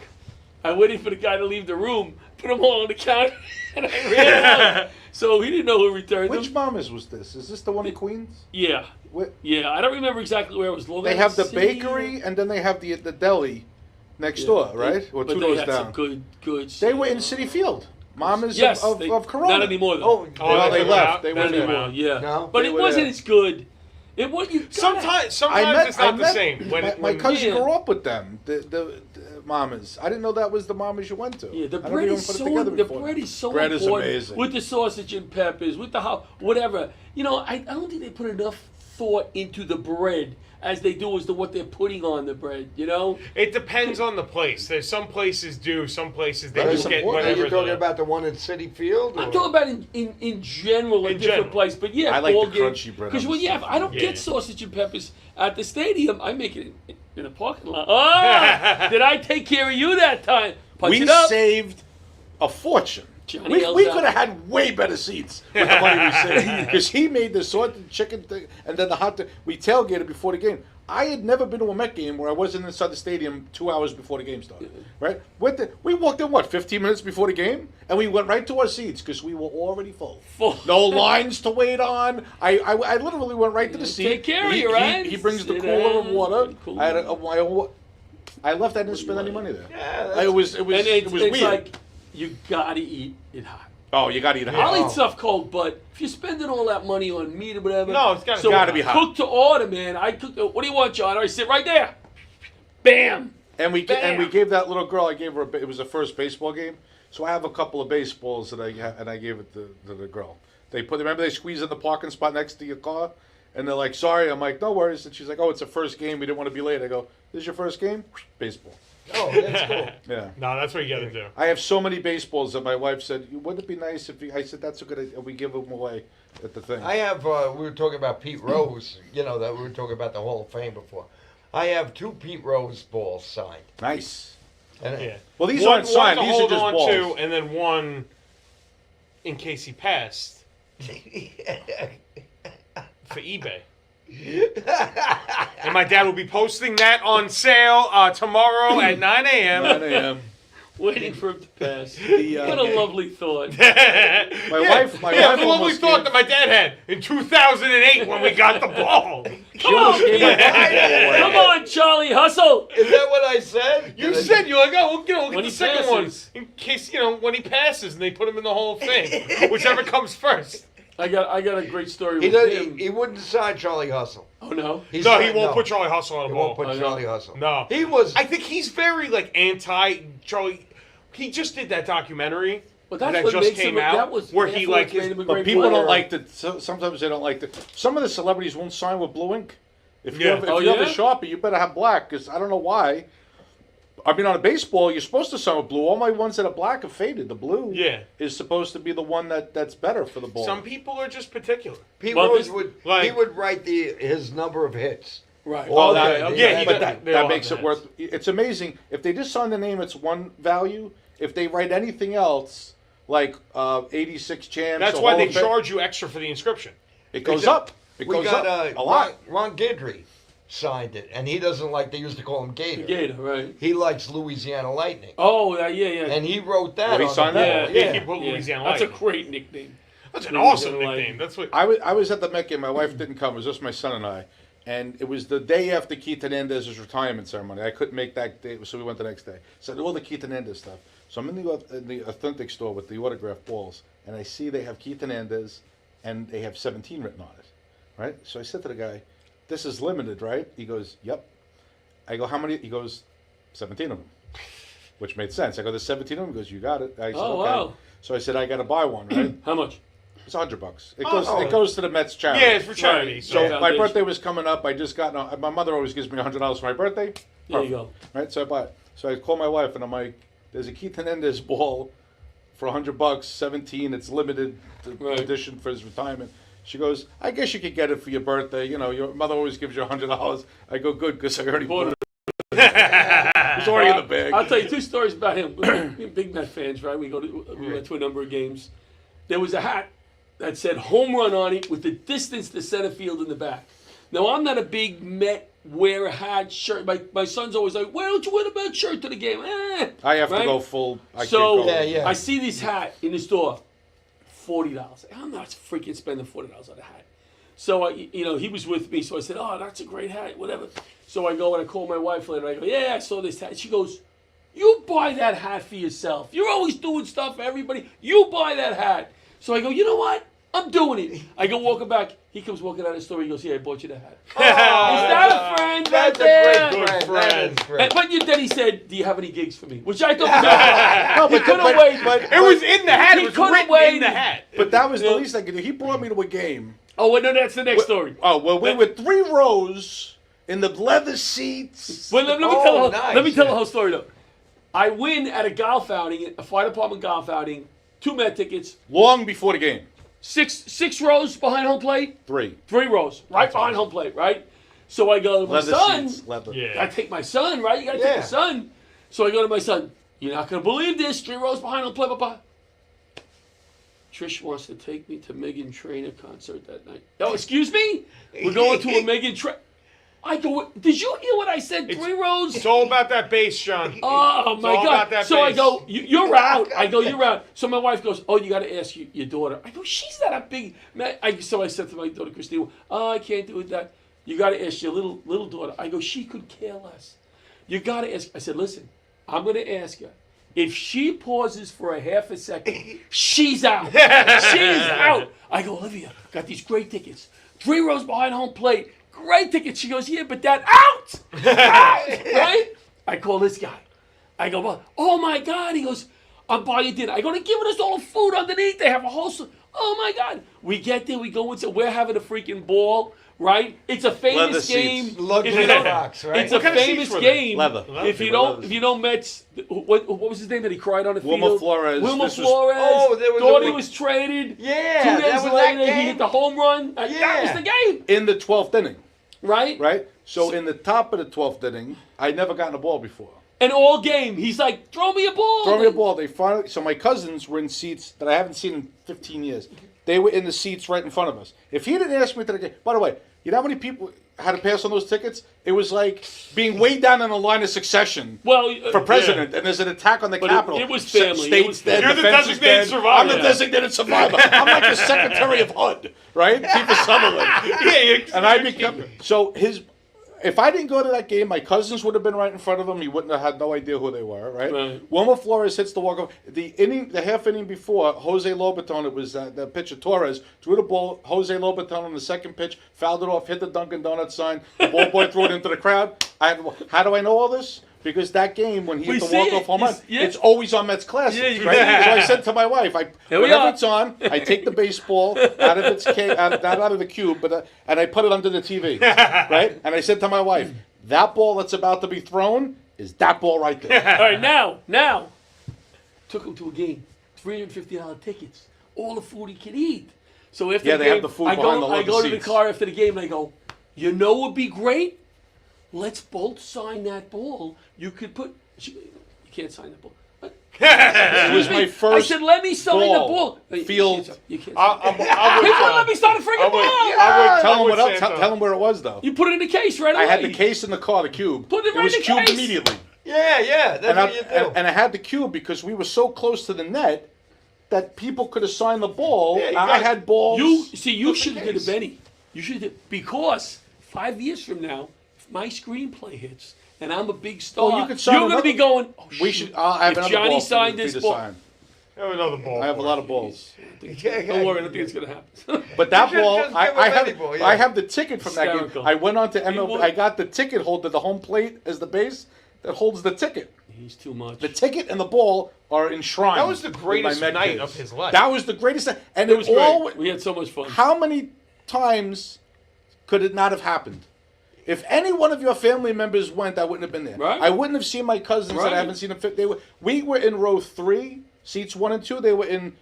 I waited for the guy to leave the room, put them all on the counter, and I ran out. So he didn't know who returned them. Which Mama's was this? Is this the one in Queens? Yeah. Yeah, I don't remember exactly where it was. They have the bakery, and then they have the deli next door, right? Or 2 doors down. Some good. They were in City Field. Mama's of Corona. Not anymore, though. Well, they left. They not went anymore. Yeah. No? But it wasn't as good. Sometimes it's not the same. My cousin grew up with them, the Mamas. I didn't know that was the Mamas you went to. Yeah, the bread is so important. Amazing. With the sausage and peppers, with the whatever. I don't think they put enough thought into the bread as they do as to what they're putting on the bread, It depends on the place. There's some places do, some places they just get whatever. Are you talking about the one in City Field? I'm talking about in general, in different places. But yeah, I like the crunchy bread. Because I don't get sausage and peppers at the stadium. I make it in a parking lot. Oh, did I take care of you that time? We saved a fortune. We could have had way better seats with the money we saved. Because he made the salted chicken thing and then the hot dog. We tailgated before the game. I had never been to a Met game where I wasn't inside the stadium 2 hours before the game started. Right? We walked in, 15 minutes before the game? And we went right to our seats because we were already full. No lines to wait on. I literally went right to the seat. Take care of you, right? He brings the cooler of water. I left. I didn't spend any money there. Yeah, it was weird. Like, you gotta eat it hot. Oh, you gotta eat it hot. I'll eat stuff cold, but if you're spending all that money on meat or whatever, no, it's gotta be hot. Cook to order, man. What do you want, John? I sit right there. Bam. And we gave that little girl. I gave her. It was the first baseball game, so I have a couple of baseballs that I gave it to the girl. Remember they squeeze in the parking spot next to your car, and they're like, "Sorry." I'm like, "No worries." And she's like, "Oh, it's the first game. We didn't want to be late." I go, "This is your first game? Baseball." Oh, that's cool. Yeah. No, that's what you got to do. I have so many baseballs that my wife said, "Wouldn't it be nice if I said that's a good idea. We give them away at the thing." I have. We were talking about Pete Rose. That we were talking about the Hall of Fame before. I have 2 Pete Rose balls signed. Nice. Yeah. Well, these one, aren't signed. One to These are hold just on balls. to, and then one in case he passed for eBay. And my dad will be posting that on sale tomorrow at 9 a.m. 9 a.m. Waiting for him to pass. The, what a lovely thought. My wife a lovely almost thought gave- that my dad had in 2008 when we got the ball. Come on, come on, Charlie, hustle. Is that what I said? You said you're like, oh, we'll get When the he second passes. one in case when he passes and they put him in the Hall of Fame, whichever comes first. I got a great story He, with him. he wouldn't sign Charlie Hustle. Oh no. He won't put Charlie Hustle on the He ball. won't put Charlie Hustle. No, he was. I think he's very anti Charlie. He just did that documentary. But that's that what just makes came him, out that was, where that's he what made him a But great people player. don't like the. Sometimes they don't like the. Some of the celebrities won't sign with blue ink. If you Yeah. have, Oh, you have a yeah? Sharpie, you better have black. Because I don't know why. I mean, on a baseball, you're supposed to sign with blue. All my ones that are black have faded. The blue is supposed to be the one that's better for the ball. Some people are just particular. Pete Well, Rose this- would like- he would write his number of hits. Right. Well, Yeah, but that all makes have it worth. It's amazing if they just sign the name. It's one value. If they write anything else, like 86 champs, That's or why Hall they of Fame, charge you extra for the inscription. It goes Except up. It we goes got up a lot. Ron Guidry signed it, and he doesn't like. They used to call him Gator. Gator, right? He likes Louisiana Lightning. Oh, yeah. And he wrote that. Well, he on signed the that? ball. Yeah, he put Louisiana That's a Lightning. great nickname. That's an Louisiana awesome Lightning. nickname. That's what. I was at the Met game. My wife didn't come. It was just my son and I. And it was the day after Keith Hernandez's retirement ceremony. I couldn't make that day, so we went the next day. So all the Keith Hernandez stuff. So I'm in the authentic store with the autographed balls, and I see they have Keith Hernandez, and they have 17 written on it, right? So I said to the guy, "This is limited, right?" He goes, "Yep." I go, "How many?" He goes, 17 of them, which made sense. I go, "There's 17 of them." He goes, "You got it." I said, Oh, "Okay." wow. So I said, "I got to buy one, right?" How much? It's $100. It Oh. goes to the Mets charity. Yeah, it's for charity. Right. So Yeah. my Foundation. birthday was coming up. I just got my mother always gives me $100 for my birthday. There you Perfect. go. Right, so I buy it. So I call my wife and I'm like, "There's a Keith Hernandez ball for $100, 17. It's limited edition for his retirement." She goes, "I guess you could get it for your birthday. You know, your mother always gives you $100." I go, "Good, because I already bought it. It's already in the bag." I'll tell you two stories about him. We're big Met fans, right? We went to a number of games. There was a hat that said home run on it with the distance to center field in the back. Now, I'm not a big Met wear a hat shirt. My son's always like, "Why don't you wear the Met shirt to the game?" I have to right? go full. I So can't go. I see this hat in the store, $40. I'm not freaking spending $40 on a hat. So he was with me, so I said, "Oh, that's a great hat, whatever." So I go and I call my wife later. I go, "Yeah, I saw this hat." She goes, "You buy that hat for yourself. You're always doing stuff for everybody. You buy that hat." So I go, "You know what? I'm doing it." I go walking back. He comes walking out of the store. He goes, "Yeah, I bought you the hat." Is that a friend? That's right a there? great friend. That is great. But then he said, "Do you have any gigs for me?" Which I thought was No, he couldn't wait. but It was in the hat. He It was couldn't written wait. in the hat. But that was the least I could do. He brought me to a game. Oh, well, no, that's the next story. Oh, well, we were 3 rows in the leather seats. Well, let me Oh, tell nice, let me tell yeah. the whole story though. I win at a golf outing, a fire department golf outing, 2 Met tickets, Long before the game. six rows behind home plate, 3. 3 rows right behind home plate, right? So I go to my Leather son. seats. Leather. Yeah. I take my son, right? You gotta take Yeah. your son. So I go to my son. "You're not gonna believe this. 3 rows behind home plate, blah, blah. Trish wants to take me to Megan Trainor concert that night." Oh, excuse me? We're going to a Megan Trainor. I go, "Did you hear what I said? 3 rows?" It's all about that bass, Sean. Oh my all God! about that So I bass. go, "You're out." I go, "You're out." So my wife goes, "Oh, you got to ask your daughter." I go, "She's not a big." So I said to my daughter Christine, "Oh, I can't do it. That you got to ask your little daughter." I go, "She could care less. You got to ask." I said, "Listen, I'm going to ask her. If she pauses for a half a second, she's out. She's out." I go, "Olivia, got these great tickets. 3 rows behind home plate. Great tickets." She goes, "Yeah, but that out, right?" I call this guy. I go, "Well, oh my God." He goes, "I'm buying dinner." I go, "They're giving us all the food underneath. They have a whole. Oh my God." We get there. We go into. We're having a freaking ball. Right? It's a famous Leather game. seats. Luxury If you don't- box, right? It's What a kind of seats famous were they? game. Leather. If you They were don't, leathers. if you know Mets, what was his name that he cried on the Wilmer field? Flores. Wilmer This was- Flores. Oh, there was thought a- he was traded. Yeah, 2 that days was that later, he game. hit the home run. That was the game, In the 12th inning, right? right? So in the top of the 12th inning, I'd never gotten a ball before. And all game, he's like, throw me a ball. Throw me a ball. They finally. So my cousins were in seats that I haven't seen in 15 years. They were in the seats right in front of us. If he didn't ask me to the game, by the way, you know how many people had to pass on those tickets? It was like being way down in the line of succession. For president, and there's an attack on the Capitol. It was family. State's dead. You're the defense is designated dead. survivor. I'm the designated survivor. I'm like the Secretary of HUD, right? Kiefer Sutherland. And I become so his. If I didn't go to that game, my cousins would have been right in front of him. He wouldn't have had no idea who they were, right? Wilmer Flores hits the walk-off. The half inning before, Jose Lobaton, it was the pitcher Torres, threw the ball. Jose Lobaton on the second pitch, fouled it off, hit the Dunkin' Donuts sign. The ball boy threw it into the crowd. How do I know all this? Because that game, when he hit the walk-off home run, it's always on Mets Classics, right? So I said to my wife, whenever it's on, I take the baseball out of its not out of the cube, but and I put it under the TV, right? And I said to my wife, that ball that's about to be thrown is that ball right there. All right, now, took him to a game, $350 tickets, all the food he could eat. So after the they game, have the food I behind go to the seats. car after the game and I go, you know what would be great? Let's both sign that ball. You could put. You can't sign that ball. It was my first. I said, let me sign the ball. Field. You can't. I He wouldn't let me sign the freaking ball. Tell him where it was though. You put it in the case right away. I had the case in the car, the cube. Put it right was in the cubed case. immediately. Yeah, that's what you do. And I had the cube because we were so close to the net that people could assign the ball. I had balls. You should have did a Benny. You should have because 5 years from now, if my screenplay hits and I'm a big star, Well, you could sign you're going to be going. Oh, we should. I have if another Johnny ball signed for you this to ball. sign. I have another ball. I have a lot of balls. Don't worry, I don't think it's going to happen. But that You should ball, just give I him have. any ball, yeah. I have the ticket from that Hysterical. game. I went on to He MLB. would- I got the ticket holder, the home plate as the base that holds the ticket. He's too much. The ticket and the ball are enshrined. That was the greatest in my Met night case. of his life. That was the greatest night, and It was all. great. We had so much fun. How many times could it not have happened? If any one of your family members went, I wouldn't have been there. Right. I wouldn't have seen my cousins that I haven't seen them fit. We were in row 3, seats 1 and 2. They were in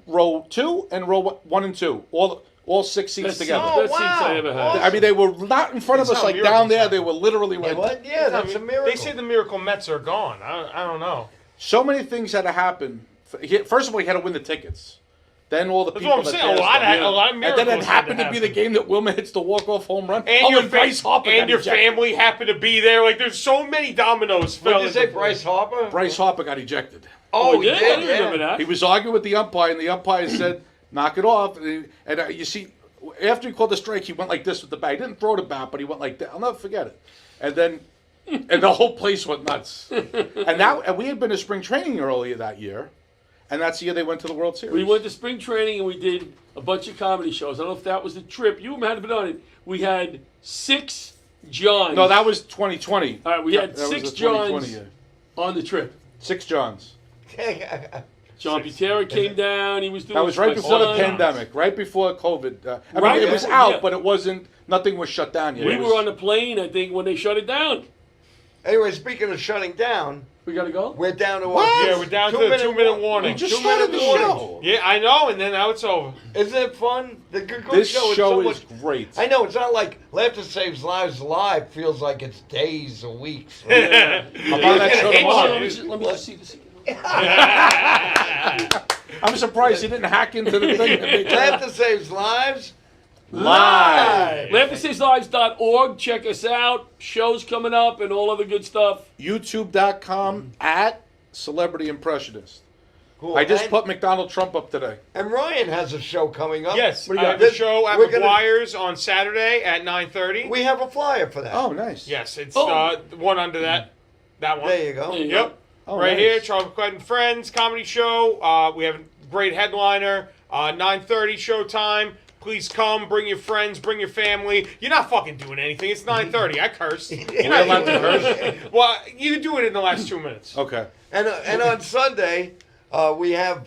row 2 and row 1 and 2. All 6 seats Best together. Best seats I ever had. I mean, they were not in front of It's us how like miracles down there. happen. They were literally right there. Yeah, that's a miracle. They say the Miracle Mets are gone. I don't know. So many things had to happen. First of all, he had to win the tickets. Then all the That's people what I'm that saying. passed A lot of and miracles then it had happened to to be the happen. game that Wilma hits the walk-off home run. And your Bryce Harper and got your ejected. family happened to be there. Like there's so many dominoes. What fell did you say, into Bryce Harper? Bryce Harper got ejected. Oh, yeah, he I did, didn't remember that. He was arguing with the umpire, and the umpire said, knock it off. And you see, after he called the strike, he went like this with the bat. He didn't throw the bat, but he went like that. I'll never forget it. And then, and the whole place went nuts. And we had been to spring training earlier that year, and that's the year they went to the World Series. We went to spring training and we did a bunch of comedy shows. I don't know if that was the trip. You might have been on it. We had 6 Johns. No, that was 2020. All right, we had That was 6 the 2020 Johns year. on the trip. 6 Johns. John Butera came down. He was doing. That was right my before the son. pandemic, right before COVID. I Right, mean, it was yeah. out, but it wasn't. Nothing was shut down yet. We It were was- on the plane, I think, when they shut it down. Anyway, speaking of shutting down, We gotta go. we're down to Yeah, we're down to the 2-minute warning. You just 2 started the minute show. Yeah, I know, and then now it's over. Isn't it fun? The Gagootz This show show so is much. great. I know it's not like Laughter Saves Lives live. Feels like it's days or weeks. I'm on that show tomorrow. Let me just see this. I'm surprised he didn't hack into the thing. Laughter Saves Lives. Live. LaughterSavesLives.org. Check us out. Shows coming up and all other good stuff. YouTube.com at Celebrity Impressionist. Cool. I just and, put McDonald Trump up today. and Ryan has a show coming up. Yes, We I got have the this- show at we're gonna- McGuire's on Saturday at 9:30. We have a flyer for that. Oh, nice. Yes, it's Oh. the one under that one. There you go. There you Yep. Oh, right nice. here, Charles McClellan and Friends comedy show. We have a great headliner. 9:30 showtime. Please come. Bring your friends. Bring your family. You're not fucking doing anything. It's 9:30. I cursed. You're not allowed to doing it. Well, you can do it in the last 2 minutes. Okay. And on Sunday, we have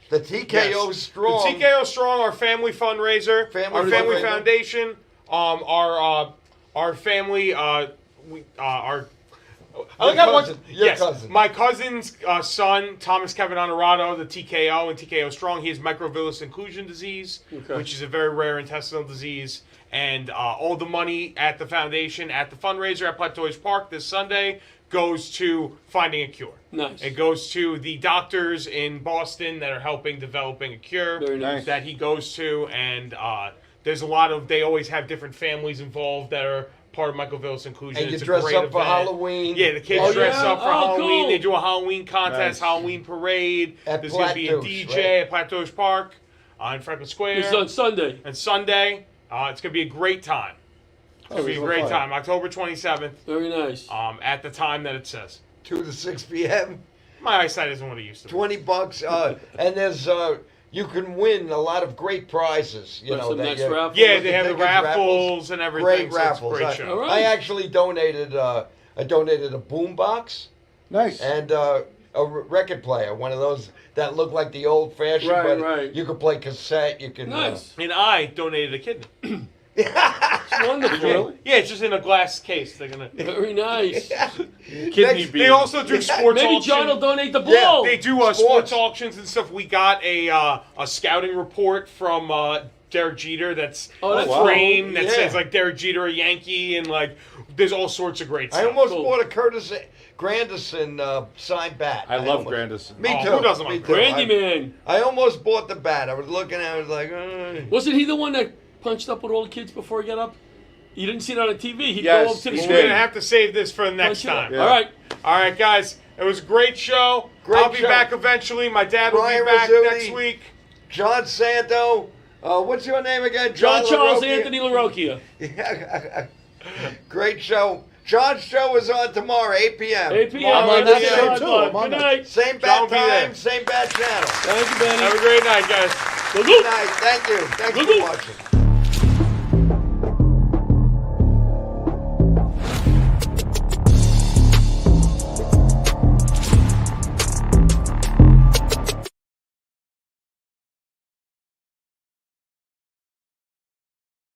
the TKO Yes. Strong. The TKO Strong, our family fundraiser, our family fundraiser. foundation, our family, I like how Your cousin. my cousin's son, Thomas Kevin Honorado, the TKO and TKO Strong, he has microvillus inclusion disease, which is a very rare intestinal disease. And all the money at the foundation, at the fundraiser at Plateaus Park this Sunday, goes to finding a cure. Nice. It goes to the doctors in Boston that are helping developing a cure. Very nice. That he goes to, and there's a lot of, they always have different families involved that are part of microvillus inclusion. And you it's dress a great up event. for Halloween. Yeah, the kids dress up for Halloween. Cool. They do a Halloween contest, Halloween parade. At There's going to be a Plateaus, DJ right? at Plateaus Park in Franklin Square. It's on Sunday. And Sunday, it's going to be a great time. It's going to be a great time. October 27th. Very nice. At the time that it says. 2 to 6 p.m. My eyesight isn't what it used to be. $20. And there's you can win a lot of great prizes. You know, nice that raffles. Yeah, they have the raffles and everything. Great so raffles. It's a great show. I actually donated. I donated a boombox. Nice. And a record player, one of those that look like the old-fashioned, but you could play cassette. You can. Nice. And I donated a kidney. It's wonderful. Yeah, it's just in a glass case. They're gonna. Very nice. Kidney beans. They also do sports Maybe auctions. John will donate the ball. They do sports auctions and stuff. We got a scouting report from Derek Jeter that's framed that says like Derek Jeter a Yankee, and like there's all sorts of great stuff. I almost bought a Curtis Granderson signed bat. I love Granderson. Me Oh, too. who doesn't Me like too. Randy Man. I almost bought the bat. I was looking at it, I was like, Wasn't he the one that punched up with all the kids before he got up? You didn't see it on the TV. He'd Yes, go up to the he We're screen. gonna have to save this for the next Punch it up. time. Yeah. All right. Guys. It was a great show. Great I'll be show. back eventually. My dad will Brian be back Rizzuti. next week. John Santo. What's your name again? John Charles LaRocchia? Anthony LaRocchia. Yeah. Great show. John's show is on tomorrow, 8 p.m. 8 p.m. I'm on that show, too. I'm on Good that. night. Same John bad will be there. time, same bad channel. Thank you, Benny. Have a great night, guys. Good night. Thank you. Thanks for watching.